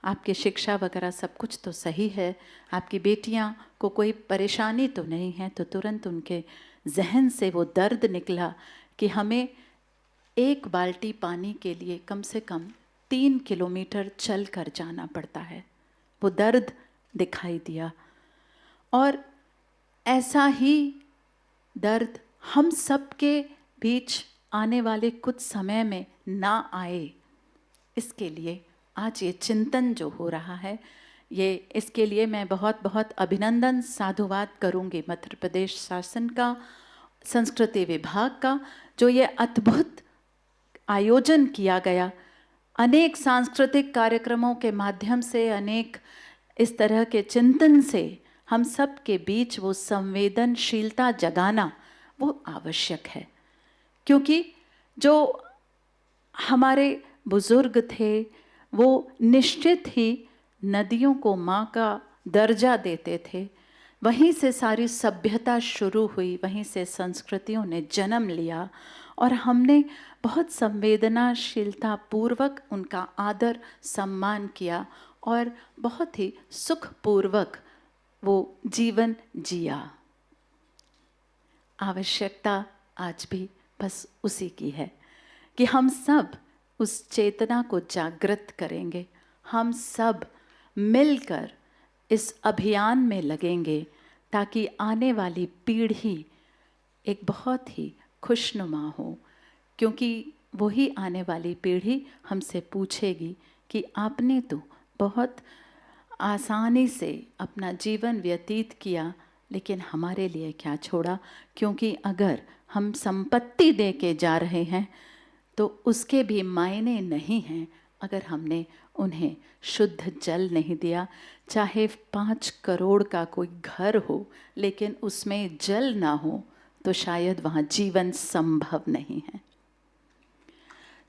आपकी शिक्षा वगैरह सब कुछ तो सही है, आपकी बेटियां को कोई परेशानी तो नहीं है, तो तुरंत उनके जहन से वो दर्द निकला कि हमें 1 बाल्टी पानी के लिए कम से कम 3 किलोमीटर चल कर जाना पड़ता है। वो दर्द दिखाई दिया और ऐसा ही दर्द हम सब के बीच आने वाले कुछ समय में ना आए, इसके लिए आज ये चिंतन जो हो रहा है, ये इसके लिए मैं बहुत बहुत अभिनंदन साधुवाद करूँगी मध्य प्रदेश शासन का, संस्कृति विभाग का, जो ये अद्भुत आयोजन किया गया। अनेक सांस्कृतिक कार्यक्रमों के माध्यम से, अनेक इस तरह के चिंतन से हम सब के बीच वो संवेदनशीलता जगाना वो आवश्यक है, क्योंकि जो हमारे बुजुर्ग थे वो निश्चित ही नदियों को माँ का दर्जा देते थे। वहीं से सारी सभ्यता शुरू हुई, वहीं से संस्कृतियों ने जन्म लिया और हमने बहुत संवेदनाशीलता पूर्वक उनका आदर सम्मान किया और बहुत ही सुखपूर्वक वो जीवन जिया। आवश्यकता आज भी बस उसी की है कि हम सब उस चेतना को जागृत करेंगे, हम सब मिलकर इस अभियान में लगेंगे ताकि आने वाली पीढ़ी एक बहुत ही खुशनुमा हो, क्योंकि वही आने वाली पीढ़ी हमसे पूछेगी कि आपने तो बहुत आसानी से अपना जीवन व्यतीत किया, लेकिन हमारे लिए क्या छोड़ा। क्योंकि अगर हम संपत्ति दे के जा रहे हैं तो उसके भी मायने नहीं हैं अगर हमने उन्हें शुद्ध जल नहीं दिया। चाहे 5 करोड़ का कोई घर हो, लेकिन उसमें जल ना हो तो शायद वहाँ जीवन संभव नहीं है।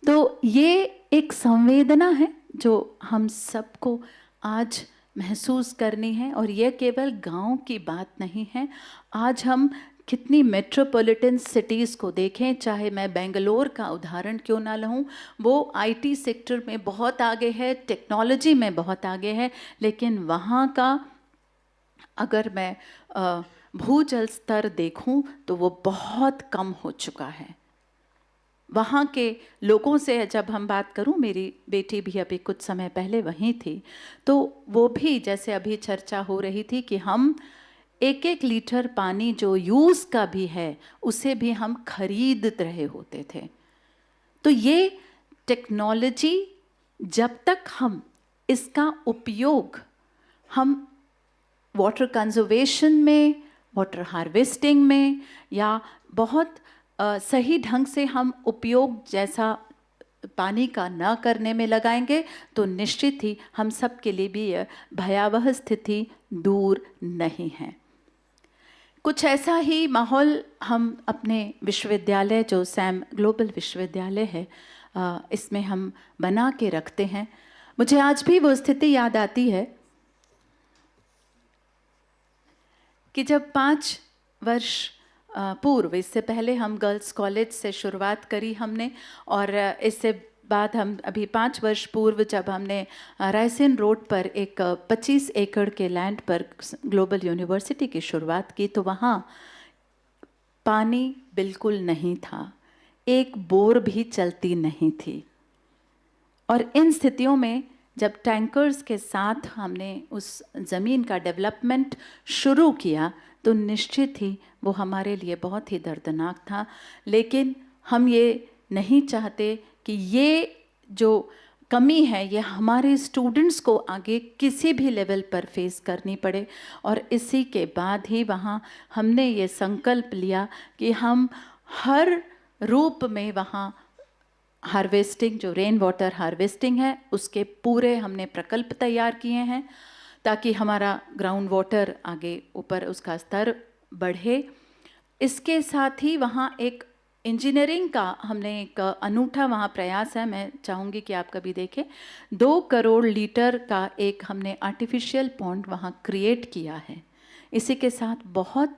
तो ये एक संवेदना है जो हम सबको आज महसूस करनी है, और ये केवल गांव की बात नहीं है। आज हम कितनी मेट्रोपॉलिटन सिटीज़ को देखें, चाहे मैं बेंगलोर का उदाहरण क्यों ना लूँ, वो आईटी सेक्टर में बहुत आगे है, टेक्नोलॉजी में बहुत आगे है, लेकिन वहाँ का अगर मैं भूजल स्तर देखूँ तो वो बहुत कम हो चुका है। वहाँ के लोगों से जब हम बात करूँ, मेरी बेटी भी अभी कुछ समय पहले वहीं थी, तो वो भी जैसे अभी चर्चा हो रही थी कि हम 1-1 लीटर पानी जो यूज़ का भी है उसे भी हम खरीद रहे होते थे। तो ये टेक्नोलॉजी जब तक हम इसका उपयोग हम वाटर कंजर्वेशन में, वाटर हार्वेस्टिंग में या बहुत सही ढंग से हम उपयोग जैसा पानी का न करने में लगाएंगे तो निश्चित ही हम सब के लिए भी यह भयावह स्थिति दूर नहीं है। कुछ ऐसा ही माहौल हम अपने विश्वविद्यालय जो सैम ग्लोबल विश्वविद्यालय है इसमें हम बना के रखते हैं। मुझे आज भी वो स्थिति याद आती है कि जब 5 वर्ष पूर्व, इससे पहले हम गर्ल्स कॉलेज से शुरुआत करी हमने, और इससे बाद हम अभी 5 वर्ष पूर्व जब हमने रायसेन रोड पर एक 25 एकड़ के लैंड पर ग्लोबल यूनिवर्सिटी की शुरुआत की, तो वहाँ पानी बिल्कुल नहीं था, एक बोर भी चलती नहीं थी। और इन स्थितियों में जब टैंकर्स के साथ हमने उस ज़मीन का डेवलपमेंट शुरू किया तो निश्चित ही वो हमारे लिए बहुत ही दर्दनाक था। लेकिन हम ये नहीं चाहते कि ये जो कमी है ये हमारे स्टूडेंट्स को आगे किसी भी लेवल पर फेस करनी पड़े। और इसी के बाद ही वहाँ हमने ये संकल्प लिया कि हम हर रूप में वहाँ हार्वेस्टिंग, जो रेन वाटर हार्वेस्टिंग है, उसके पूरे हमने प्रकल्प तैयार किए हैं ताकि हमारा ग्राउंड वाटर आगे ऊपर उसका स्तर बढ़े। इसके साथ ही वहाँ एक इंजीनियरिंग का हमने एक अनूठा वहाँ प्रयास है, मैं चाहूँगी कि आप कभी देखें। 2 करोड़ लीटर का एक हमने आर्टिफिशियल पॉन्ड वहाँ क्रिएट किया है। इसी के साथ बहुत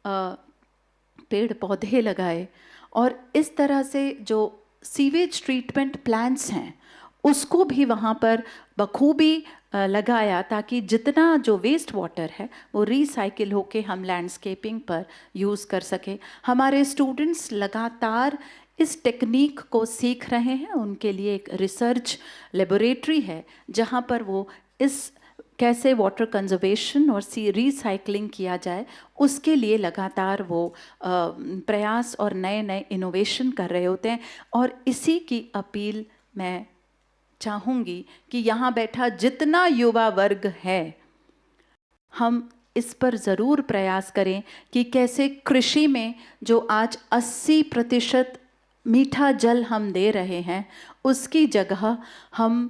पेड़ पौधे लगाए और इस तरह से जो सीवेज ट्रीटमेंट प्लांट्स हैं उसको भी वहाँ पर बखूबी लगाया, ताकि जितना जो वेस्ट वाटर है वो रिसाइकिल होके हम लैंडस्केपिंग पर यूज़ कर सकें। हमारे स्टूडेंट्स लगातार इस टेक्निक को सीख रहे हैं। उनके लिए एक रिसर्च लेबोरेटरी है जहाँ पर वो इस कैसे वाटर कंजर्वेशन और रिसाइकलिंग किया जाए उसके लिए लगातार वो प्रयास और नए नए इनोवेशन कर रहे होते हैं। और इसी की अपील मैं चाहूँगी कि यहाँ बैठा जितना युवा वर्ग है हम इस पर ज़रूर प्रयास करें कि कैसे कृषि में जो आज 80% मीठा जल हम दे रहे हैं उसकी जगह हम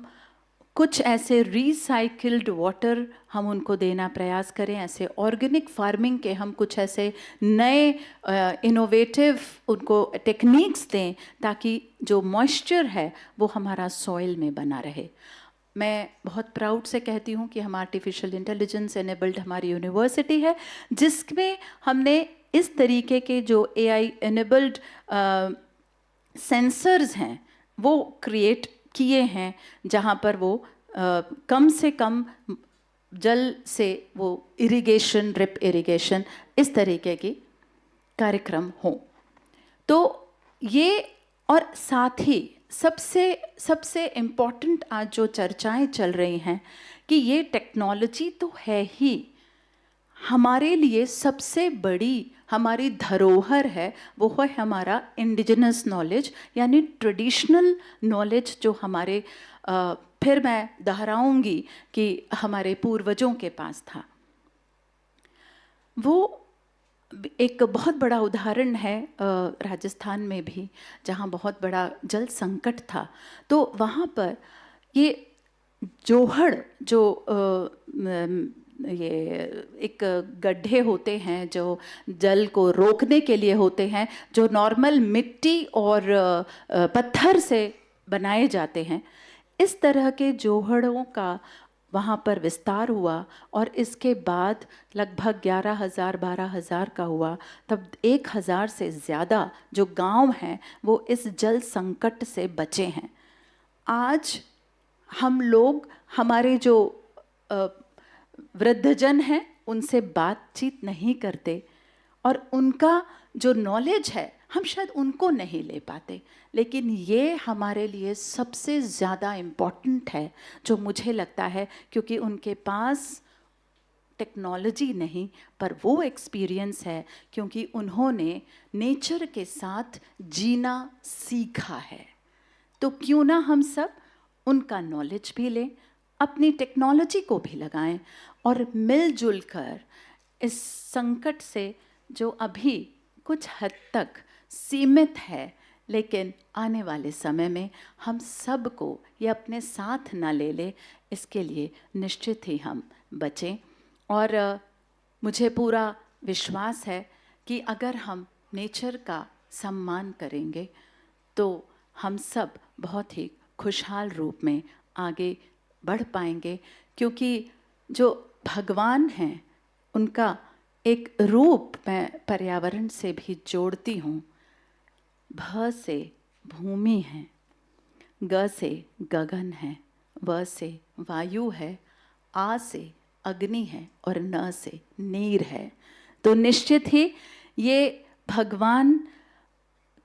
कुछ ऐसे रिसाइकिल्ड वाटर हम उनको देना प्रयास करें। ऐसे ऑर्गेनिक फार्मिंग के हम कुछ ऐसे नए इनोवेटिव उनको टेक्निक्स दें ताकि जो मॉइस्चर है वो हमारा सॉइल में बना रहे। मैं बहुत प्राउड से कहती हूँ कि हम आर्टिफिशियल इंटेलिजेंस एनेबल्ड हमारी यूनिवर्सिटी है जिसमें हमने इस तरीके के जो AI एनेबल्ड सेंसर्स हैं वो क्रिएट किए हैं जहाँ पर वो कम से कम जल से वो इरिगेशन, ड्रिप इरिगेशन इस तरीके की कार्यक्रम हो। तो ये और साथ ही सबसे इम्पॉर्टेंट आज जो चर्चाएं चल रही हैं कि ये टेक्नोलॉजी तो है ही, हमारे लिए सबसे बड़ी हमारी धरोहर है वो है हमारा इंडिजिनस नॉलेज यानी ट्रेडिशनल नॉलेज जो हमारे फिर मैं दोहराऊंगी कि हमारे पूर्वजों के पास था। वो एक बहुत बड़ा उदाहरण है राजस्थान में भी जहाँ बहुत बड़ा जल संकट था। तो वहाँ पर ये जोहड़ जो ये एक गड्ढे होते हैं जो जल को रोकने के लिए होते हैं, जो नॉर्मल मिट्टी और पत्थर से बनाए जाते हैं, इस तरह के जोहड़ों का वहाँ पर विस्तार हुआ और इसके बाद लगभग 11,000 12,000 का हुआ। तब 1,000 से ज़्यादा जो गांव हैं वो इस जल संकट से बचे हैं। आज हम लोग हमारे जो वृद्धजन हैं उनसे बातचीत नहीं करते और उनका जो नॉलेज है हम शायद उनको नहीं ले पाते, लेकिन ये हमारे लिए सबसे ज़्यादा इम्पॉर्टेंट है जो मुझे लगता है, क्योंकि उनके पास टेक्नोलॉजी नहीं पर वो एक्सपीरियंस है क्योंकि उन्होंने नेचर के साथ जीना सीखा है। तो क्यों ना हम सब उनका नॉलेज भी लें, अपनी टेक्नोलॉजी को भी लगाएं और मिलजुल कर इस संकट से जो अभी कुछ हद तक सीमित है, लेकिन आने वाले समय में हम सब को ये अपने साथ ना ले ले, इसके लिए निश्चित ही हम बचें। और मुझे पूरा विश्वास है कि अगर हम नेचर का सम्मान करेंगे तो हम सब बहुत ही खुशहाल रूप में आगे बढ़ पाएंगे, क्योंकि जो भगवान हैं उनका एक रूप मैं पर्यावरण से भी जोड़ती हूँ। भ से भूमि है, ग से गगन है, व से वायु है, आ से अग्नि है और न से नीर है। तो निश्चित ही ये भगवान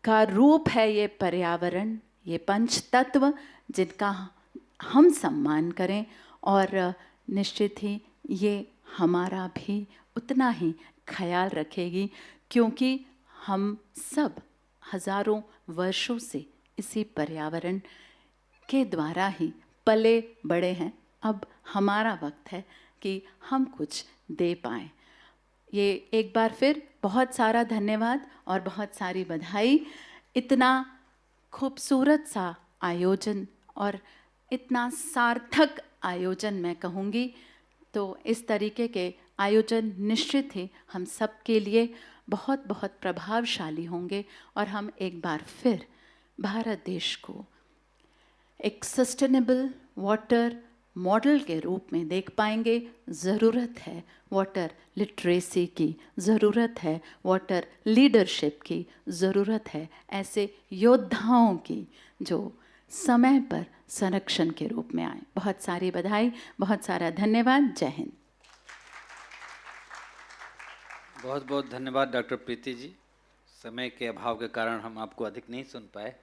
का रूप है, ये पर्यावरण, ये पंच तत्व जिनका हम सम्मान करें और निश्चित ही ये हमारा भी उतना ही ख्याल रखेगी, क्योंकि हम सब हजारों वर्षों से इसी पर्यावरण के द्वारा ही पले बड़े हैं। अब हमारा वक्त है कि हम कुछ दे पाएँ। ये एक बार फिर बहुत सारा धन्यवाद और बहुत सारी बधाई। इतना खूबसूरत सा आयोजन और इतना सार्थक आयोजन मैं कहूँगी। तो इस तरीके के आयोजन निश्चित ही हम सब के लिए बहुत बहुत प्रभावशाली होंगे और हम एक बार फिर भारत देश को एक सस्टेनेबल वाटर मॉडल के रूप में देख पाएंगे। ज़रूरत है वाटर लिटरेसी की, ज़रूरत है वाटर लीडरशिप की, ज़रूरत है ऐसे योद्धाओं की जो समय पर संरक्षण के रूप में आए। बहुत सारी बधाई, बहुत सारा धन्यवाद। जय हिंद। बहुत बहुत धन्यवाद डॉक्टर प्रीति जी। समय के अभाव के कारण हम आपको अधिक नहीं सुन पाए,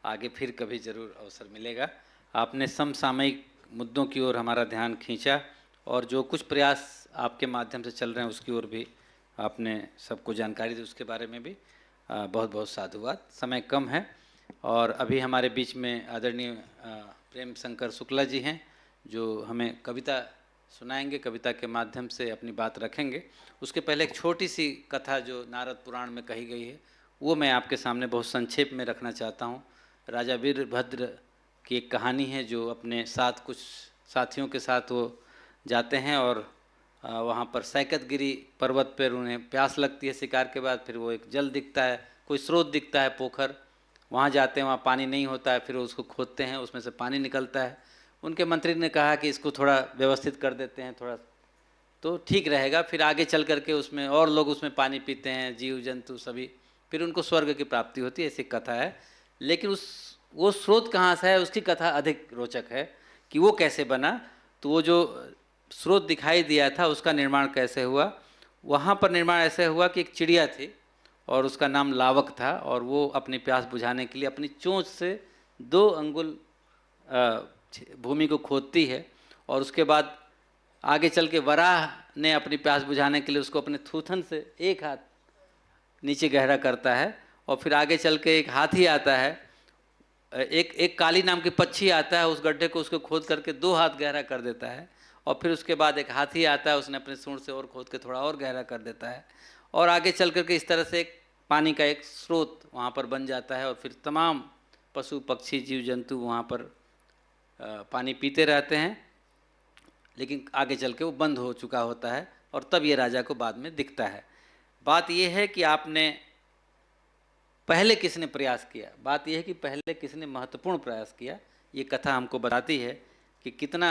आगे फिर कभी ज़रूर अवसर मिलेगा। आपने समसामयिक मुद्दों की ओर हमारा ध्यान खींचा और जो कुछ प्रयास आपके माध्यम से चल रहे हैं उसकी ओर भी आपने सबको जानकारी दी, उसके बारे में भी बहुत बहुत साधुवाद। समय कम है और अभी हमारे बीच में आदरणीय प्रेम शंकर शुक्ला जी हैं जो हमें कविता सुनाएंगे, कविता के माध्यम से अपनी बात रखेंगे। उसके पहले एक छोटी सी कथा जो नारद पुराण में कही गई है वो मैं आपके सामने बहुत संक्षेप में रखना चाहता हूँ। राजा वीरभद्र की एक कहानी है जो अपने साथ कुछ साथियों के साथ वो जाते हैं और वहाँ पर सैकतगिरी पर्वत पर उन्हें प्यास लगती है शिकार के बाद। फिर वो एक जल दिखता है, कोई स्रोत दिखता है, पोखर, वहाँ जाते हैं, वहाँ पानी नहीं होता है। फिर वो उसको खोदते हैं, उसमें से पानी निकलता है। उनके मंत्री ने कहा कि इसको थोड़ा व्यवस्थित कर देते हैं, थोड़ा तो ठीक रहेगा। फिर आगे चल करके उसमें और लोग उसमें पानी पीते हैं, जीव जंतु सभी, फिर उनको स्वर्ग की प्राप्ति होती है। ऐसी कथा है। लेकिन वो स्रोत कहाँ से है उसकी कथा अधिक रोचक है कि वो कैसे बना। तो वो जो स्रोत दिखाई दिया था उसका निर्माण कैसे हुआ। वहाँ पर निर्माण ऐसे हुआ कि एक चिड़िया थी और उसका नाम लावक था और वो अपनी प्यास बुझाने के लिए अपनी चोंच से 2 अंगुल भूमि को खोदती है और उसके बाद आगे चल के वराह ने अपनी प्यास बुझाने के लिए उसको अपने थूथन से 1 हाथ नीचे गहरा करता है और फिर आगे चल के एक हाथी आता है, एक काली नाम की पक्षी आता है, उस गड्ढे को उसको खोद करके 2 हाथ गहरा कर देता है और फिर उसके बाद एक हाथी आता है, उसने अपने सूंड से और खोद के थोड़ा और गहरा कर देता है और आगे चल करके इस तरह से एक पानी का एक स्रोत वहाँ पर बन जाता है और फिर तमाम पशु पक्षी जीव जंतु वहाँ पर पानी पीते रहते हैं। लेकिन आगे चल के वो बंद हो चुका होता है और तब ये राजा को बाद में दिखता है। बात ये है कि आपने पहले किसने प्रयास किया, बात यह है कि पहले किसने महत्वपूर्ण प्रयास किया। ये कथा हमको बताती है कि कितना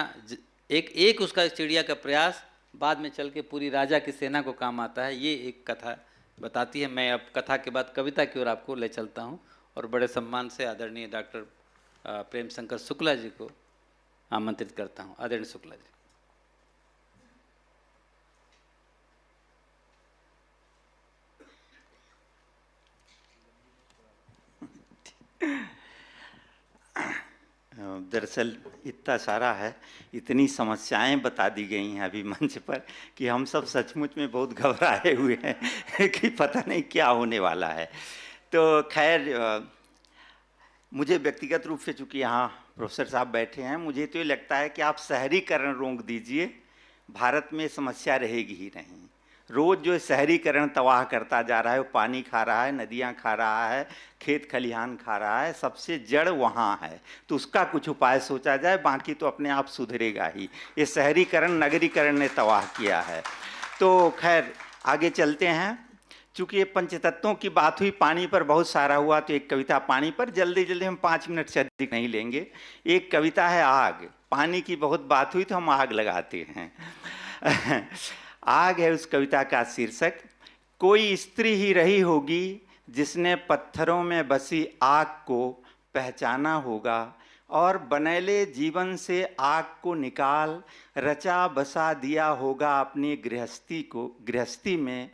एक उसका चिड़िया का प्रयास बाद में चल के पूरी राजा की सेना को काम आता है। ये एक कथा बताती है। मैं अब कथा के बाद कविता की ओर आपको ले चलता हूँ और बड़े सम्मान से आदरणीय डॉक्टर प्रेम शंकर शुक्ला जी को आमंत्रित करता हूँ। आदरणीय शुक्ला जी। दरअसल इतना सारा है, इतनी समस्याएं बता दी गई हैं अभी मंच पर कि हम सब सचमुच में बहुत घबराए हुए हैं कि पता नहीं क्या होने वाला है। तो खैर, मुझे व्यक्तिगत रूप से, चूँकि यहाँ प्रोफेसर साहब बैठे हैं, मुझे तो ये लगता है कि आप शहरीकरण रोक दीजिए, भारत में समस्या रहेगी ही नहीं। रोज़ जो शहरीकरण तबाह करता जा रहा है, वो पानी खा रहा है, नदियाँ खा रहा है, खेत खलिहान खा रहा है, सबसे जड़ वहाँ है। तो उसका कुछ उपाय सोचा जाए, बाकी तो अपने आप सुधरेगा ही। ये शहरीकरण नगरीकरण ने तबाह किया है। तो खैर आगे चलते हैं। चूँकि ये पंचतत्वों की बात हुई, पानी पर बहुत सारा हुआ, तो एक कविता पानी पर जल्दी जल्दी, हम 5 मिनट से अधिक नहीं लेंगे। एक कविता है आग। पानी की बहुत बात हुई तो हम आग लगाते हैं। आग है उस कविता का शीर्षक। कोई स्त्री ही रही होगी जिसने पत्थरों में बसी आग को पहचाना होगा और बनैले जीवन से आग को निकाल रचा बसा दिया होगा अपनी गृहस्थी में।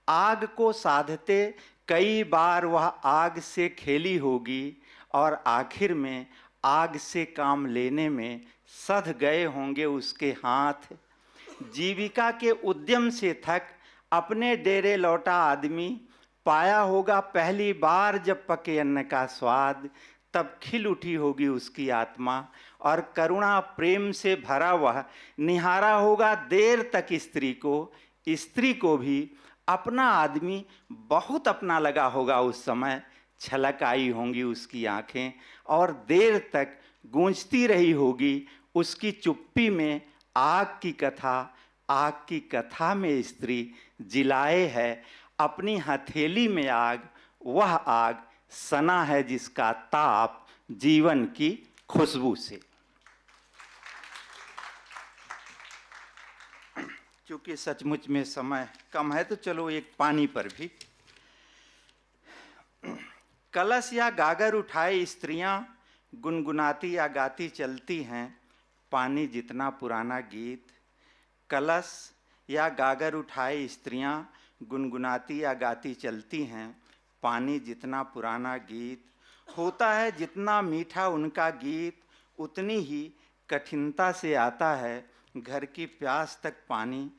आग को साधते कई बार वह आग से खेली होगी और आखिर में आग से काम लेने में सध गए होंगे उसके हाथ। जीविका के उद्यम से थक अपने डेरे लौटा आदमी पाया होगा पहली बार जब पके अन्न का स्वाद, तब खिल उठी होगी उसकी आत्मा और करुणा प्रेम से भरा वह निहारा होगा देर तक स्त्री को भी अपना आदमी बहुत अपना लगा होगा। उस समय छलक आई होंगी उसकी आंखें और देर तक गूंजती रही होगी उसकी चुप्पी में आग की कथा आग की कथा में स्त्री जिलाए है, अपनी हथेली में आग, वह आग सना है जिसका ताप जीवन की खुशबू से। क्योंकि सचमुच में समय कम है तो चलो एक पानी पर भी। कलश या गागर उठाए स्त्रियां गुनगुनाती या गाती चलती हैं, पानी जितना पुराना गीत। कलश या गागर उठाए स्त्रियां गुनगुनाती या गाती चलती हैं, पानी जितना पुराना गीत। होता है जितना मीठा उनका गीत, उतनी ही कठिनता से आता है घर की प्यास तक पानी।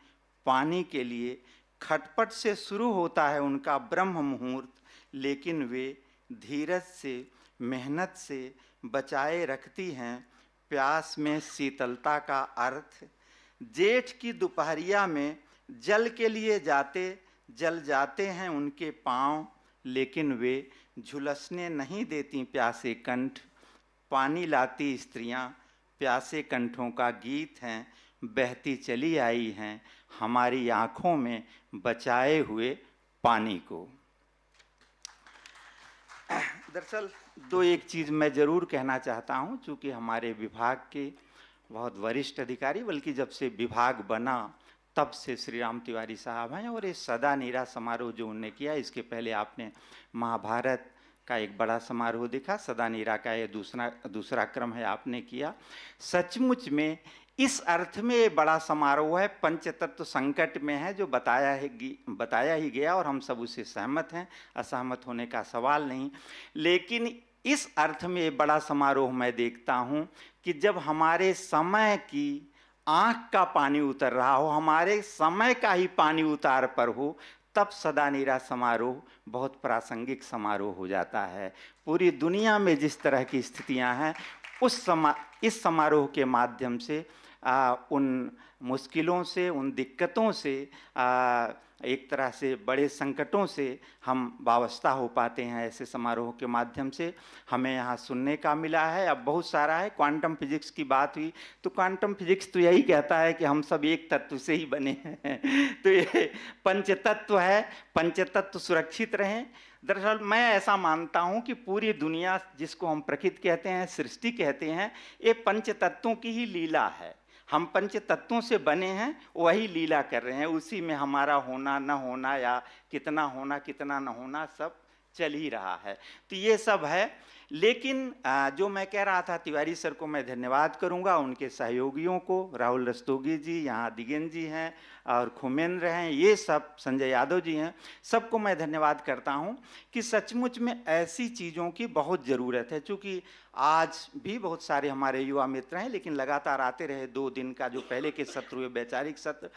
पानी के लिए खटपट से शुरू होता है उनका ब्रह्म मुहूर्त, लेकिन वे धीरज से मेहनत से बचाए रखती हैं प्यास में शीतलता का अर्थ। जेठ की दोपहरिया में जल के लिए जल जाते हैं उनके पाँव, लेकिन वे झुलसने नहीं देती प्यासे कंठ। पानी लाती स्त्रियां प्यासे कंठों का गीत हैं, बहती चली आई हैं हमारी आँखों में बचाए हुए पानी को। दरअसल दो एक चीज़ मैं ज़रूर कहना चाहता हूँ, चूँकि हमारे विभाग के बहुत वरिष्ठ अधिकारी, बल्कि जब से विभाग बना तब से श्री राम तिवारी साहब हैं, और ये सदा नीरा समारोह जो उनने किया, इसके पहले आपने महाभारत का एक बड़ा समारोह देखा, सदा नीरा का ये दूसरा क्रम है आपने किया। सचमुच में इस अर्थ में ये बड़ा समारोह है, पंचतत्व संकट में है जो बताया ही गया और हम सब उससे सहमत हैं, असहमत होने का सवाल नहीं। लेकिन इस अर्थ में ये बड़ा समारोह मैं देखता हूँ कि जब हमारे समय की आँख का पानी उतर रहा हो, हमारे समय का ही पानी उतार पर हो, तब सदा नीरा समारोह बहुत प्रासंगिक समारोह हो जाता है। पूरी दुनिया में जिस तरह की स्थितियां हैं, इस समारोह के माध्यम से उन मुश्किलों से, उन दिक्कतों से, एक तरह से बड़े संकटों से हम वाबस्ता हो पाते हैं। ऐसे समारोह के माध्यम से हमें यहाँ सुनने का मिला है। अब बहुत सारा है, क्वांटम फिजिक्स की बात हुई तो क्वांटम फिजिक्स तो यही कहता है कि हम सब एक तत्व से ही बने हैं। तो ये पंचतत्व है, पंचतत्व सुरक्षित रहें। दरअसल मैं ऐसा मानता हूँ कि पूरी दुनिया, जिसको हम प्रकृति कहते हैं, सृष्टि कहते हैं, ये पंचतत्वों की ही लीला है। हम पंच तत्वों से बने हैं, वही लीला कर रहे हैं, उसी में हमारा होना न होना या कितना होना कितना न होना सब चल ही रहा है। तो ये सब है। लेकिन जो मैं कह रहा था, तिवारी सर को मैं धन्यवाद करूंगा, उनके सहयोगियों को, राहुल रस्तोगी जी, यहाँ दिगेन जी हैं और खुमेंद्र हैं, ये सब, संजय यादव जी हैं, सबको मैं धन्यवाद करता हूँ कि सचमुच में ऐसी चीज़ों की बहुत ज़रूरत है। चूँकि आज भी बहुत सारे हमारे युवा मित्र हैं, लेकिन लगातार आते रहे 2 दिन का जो पहले के सत्र हुए, वैचारिक सत्र,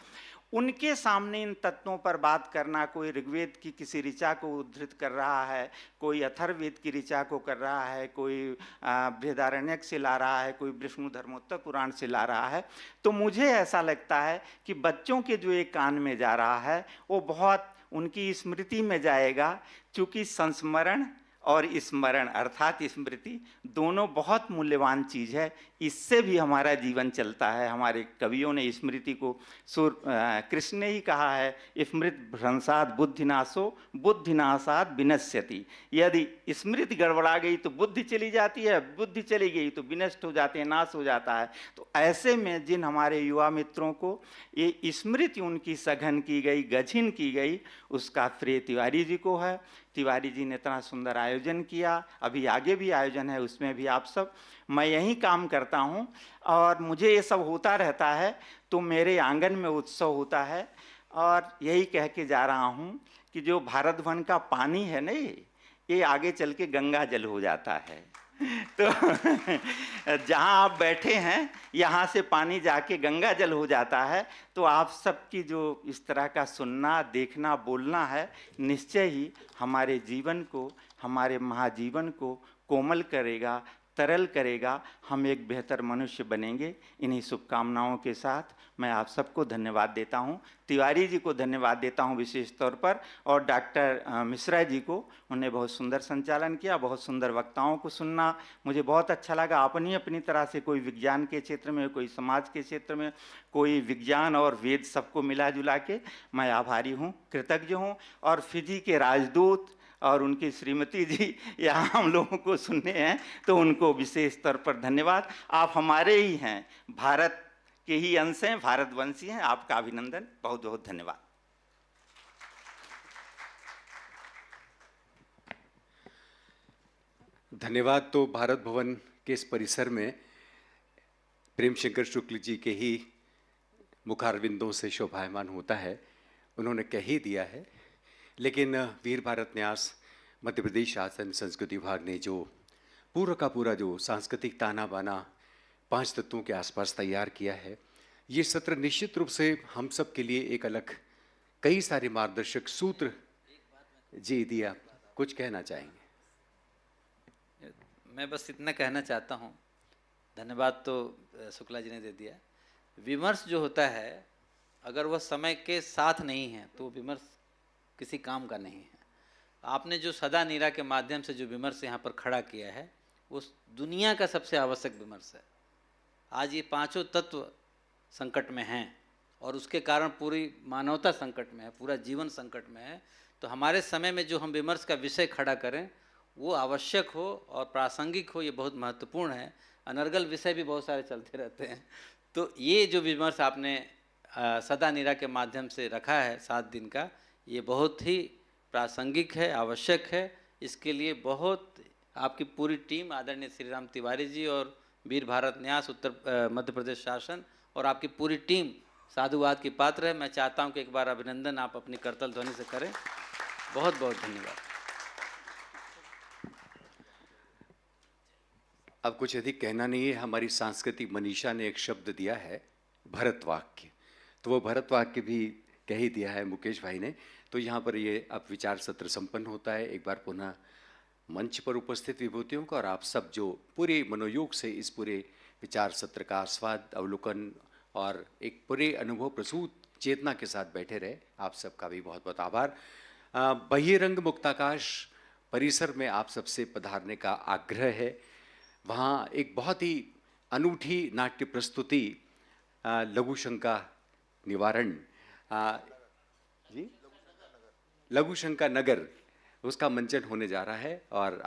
उनके सामने इन तत्वों पर बात करना, कोई ऋग्वेद की किसी ऋचा को उद्धृत कर रहा है, कोई अथर्ववेद की ऋचा को कर रहा है, कोई बृहदारण्यक से ला रहा है, कोई विष्णु धर्मोत्तर पुराण से ला रहा है, तो मुझे ऐसा लगता है कि बच्चों के जो एक कान में जा रहा है वो बहुत उनकी स्मृति में जाएगा। चूँकि संस्मरण और स्मरण अर्थात स्मृति दोनों बहुत मूल्यवान चीज़ है, इससे भी हमारा जीवन चलता है। हमारे कवियों ने स्मृति को कृष्ण ने ही कहा है, स्मृत भ्रंशात बुद्धिनाशो बुद्धिनाशात विनश्यति। यदि स्मृति गड़बड़ा गई तो बुद्धि चली जाती है, बुद्धि चली गई तो विनष्ट हो जाते हैं, नाश हो जाता है। तो ऐसे में जिन हमारे युवा मित्रों को ये स्मृति उनकी सघन की गई, गझिन की गई, उसका श्रेय तिवारी जी को है। तिवारी जी ने इतना सुंदर आयोजन किया, अभी आगे भी आयोजन है, उसमें भी आप सब, मैं यही काम करता हूँ और मुझे ये सब होता रहता है, तो मेरे आंगन में उत्सव होता है। और यही कह के जा रहा हूँ कि जो भारत वन का पानी है ना, ये आगे चल के गंगा जल हो जाता है। तो जहाँ आप बैठे हैं, यहाँ से पानी जाके गंगा जल हो जाता है। तो आप सबकी जो इस तरह का सुनना, देखना, बोलना है, निश्चय ही हमारे जीवन को, हमारे महाजीवन को कोमल करेगा, तरल करेगा, हम एक बेहतर मनुष्य बनेंगे। इन्हीं शुभकामनाओं के साथ मैं आप सबको धन्यवाद देता हूं। तिवारी जी को धन्यवाद देता हूं विशेष तौर पर, और डॉक्टर मिश्रा जी को। उन्हें बहुत सुंदर संचालन किया, बहुत सुंदर वक्ताओं को सुनना मुझे बहुत अच्छा लगा। अपनी अपनी तरह से, कोई विज्ञान के क्षेत्र में, कोई समाज के क्षेत्र में, कोई विज्ञान और वेद सबको मिला जुला के मैं आभारी हूँ, कृतज्ञ हूँ। और फिजी के राजदूत और उनकी श्रीमती जी यहाँ हम लोगों को सुनने हैं, तो उनको विशेष तौर पर धन्यवाद। आप हमारे ही हैं, भारत के ही अंश हैं, भारतवंशी हैं। आपका अभिनंदन, बहुत बहुत धन्यवाद। धन्यवाद। तो भारत भवन के इस परिसर में प्रेम शंकर शुक्ल जी के ही मुखारविंदों से शोभायमान होता है, उन्होंने कह ही दिया है। लेकिन वीर भारत न्यास मध्य प्रदेश शासन संस्कृति विभाग ने जो पूरा का पूरा जो सांस्कृतिक ताना बाना 5 तत्वों के आसपास तैयार किया है, ये सत्र निश्चित रूप से हम सब के लिए एक अलग कई सारे मार्गदर्शक सूत्र जी दिया। कुछ कहना चाहेंगे? मैं बस इतना कहना चाहता हूँ, धन्यवाद तो शुक्ला जी ने दे दिया। विमर्श जो होता है, अगर वह समय के साथ नहीं है तो विमर्श किसी काम का नहीं है। आपने जो सदा नीरा के माध्यम से जो विमर्श यहाँ पर खड़ा किया है, वो दुनिया का सबसे आवश्यक विमर्श है। आज ये 5 तत्व संकट में हैं और उसके कारण पूरी मानवता संकट में है, पूरा जीवन संकट में है। तो हमारे समय में जो हम विमर्श का विषय खड़ा करें वो आवश्यक हो और प्रासंगिक हो, ये बहुत महत्वपूर्ण है। अनर्गल विषय भी बहुत सारे चलते रहते हैं। तो ये जो विमर्श आपने सदा नीरा के माध्यम से रखा है 7 दिन का, ये बहुत ही प्रासंगिक है, आवश्यक है। इसके लिए बहुत आपकी पूरी टीम, आदरणीय श्री राम तिवारी जी और वीर भारत न्यास मध्य प्रदेश शासन और आपकी पूरी टीम साधुवाद की पात्र है। मैं चाहता हूं कि एक बार अभिनंदन आप अपनी करतल ध्वनि से करें। बहुत बहुत धन्यवाद। अब कुछ अधिक कहना नहीं है। हमारी सांस्कृतिक मनीषा ने एक शब्द दिया है, भरतवाक्य, तो वो भरतवाक्य भी कह ही दिया है मुकेश भाई ने। तो यहाँ पर ये अब विचार सत्र संपन्न होता है। एक बार पुनः मंच पर उपस्थित विभूतियों का और आप सब जो पूरे मनोयोग से इस पूरे विचार सत्र का आस्वाद, अवलोकन और एक पूरे अनुभव प्रसूत चेतना के साथ बैठे रहे, आप सबका भी बहुत बहुत आभार। बहिरंग मुक्ताकाश परिसर में आप सबसे पधारने का आग्रह है। वहाँ एक बहुत ही अनूठी नाट्य प्रस्तुति लघु शंका निवारण जी लघु शंका नगर, उसका मंचन होने जा रहा है और आप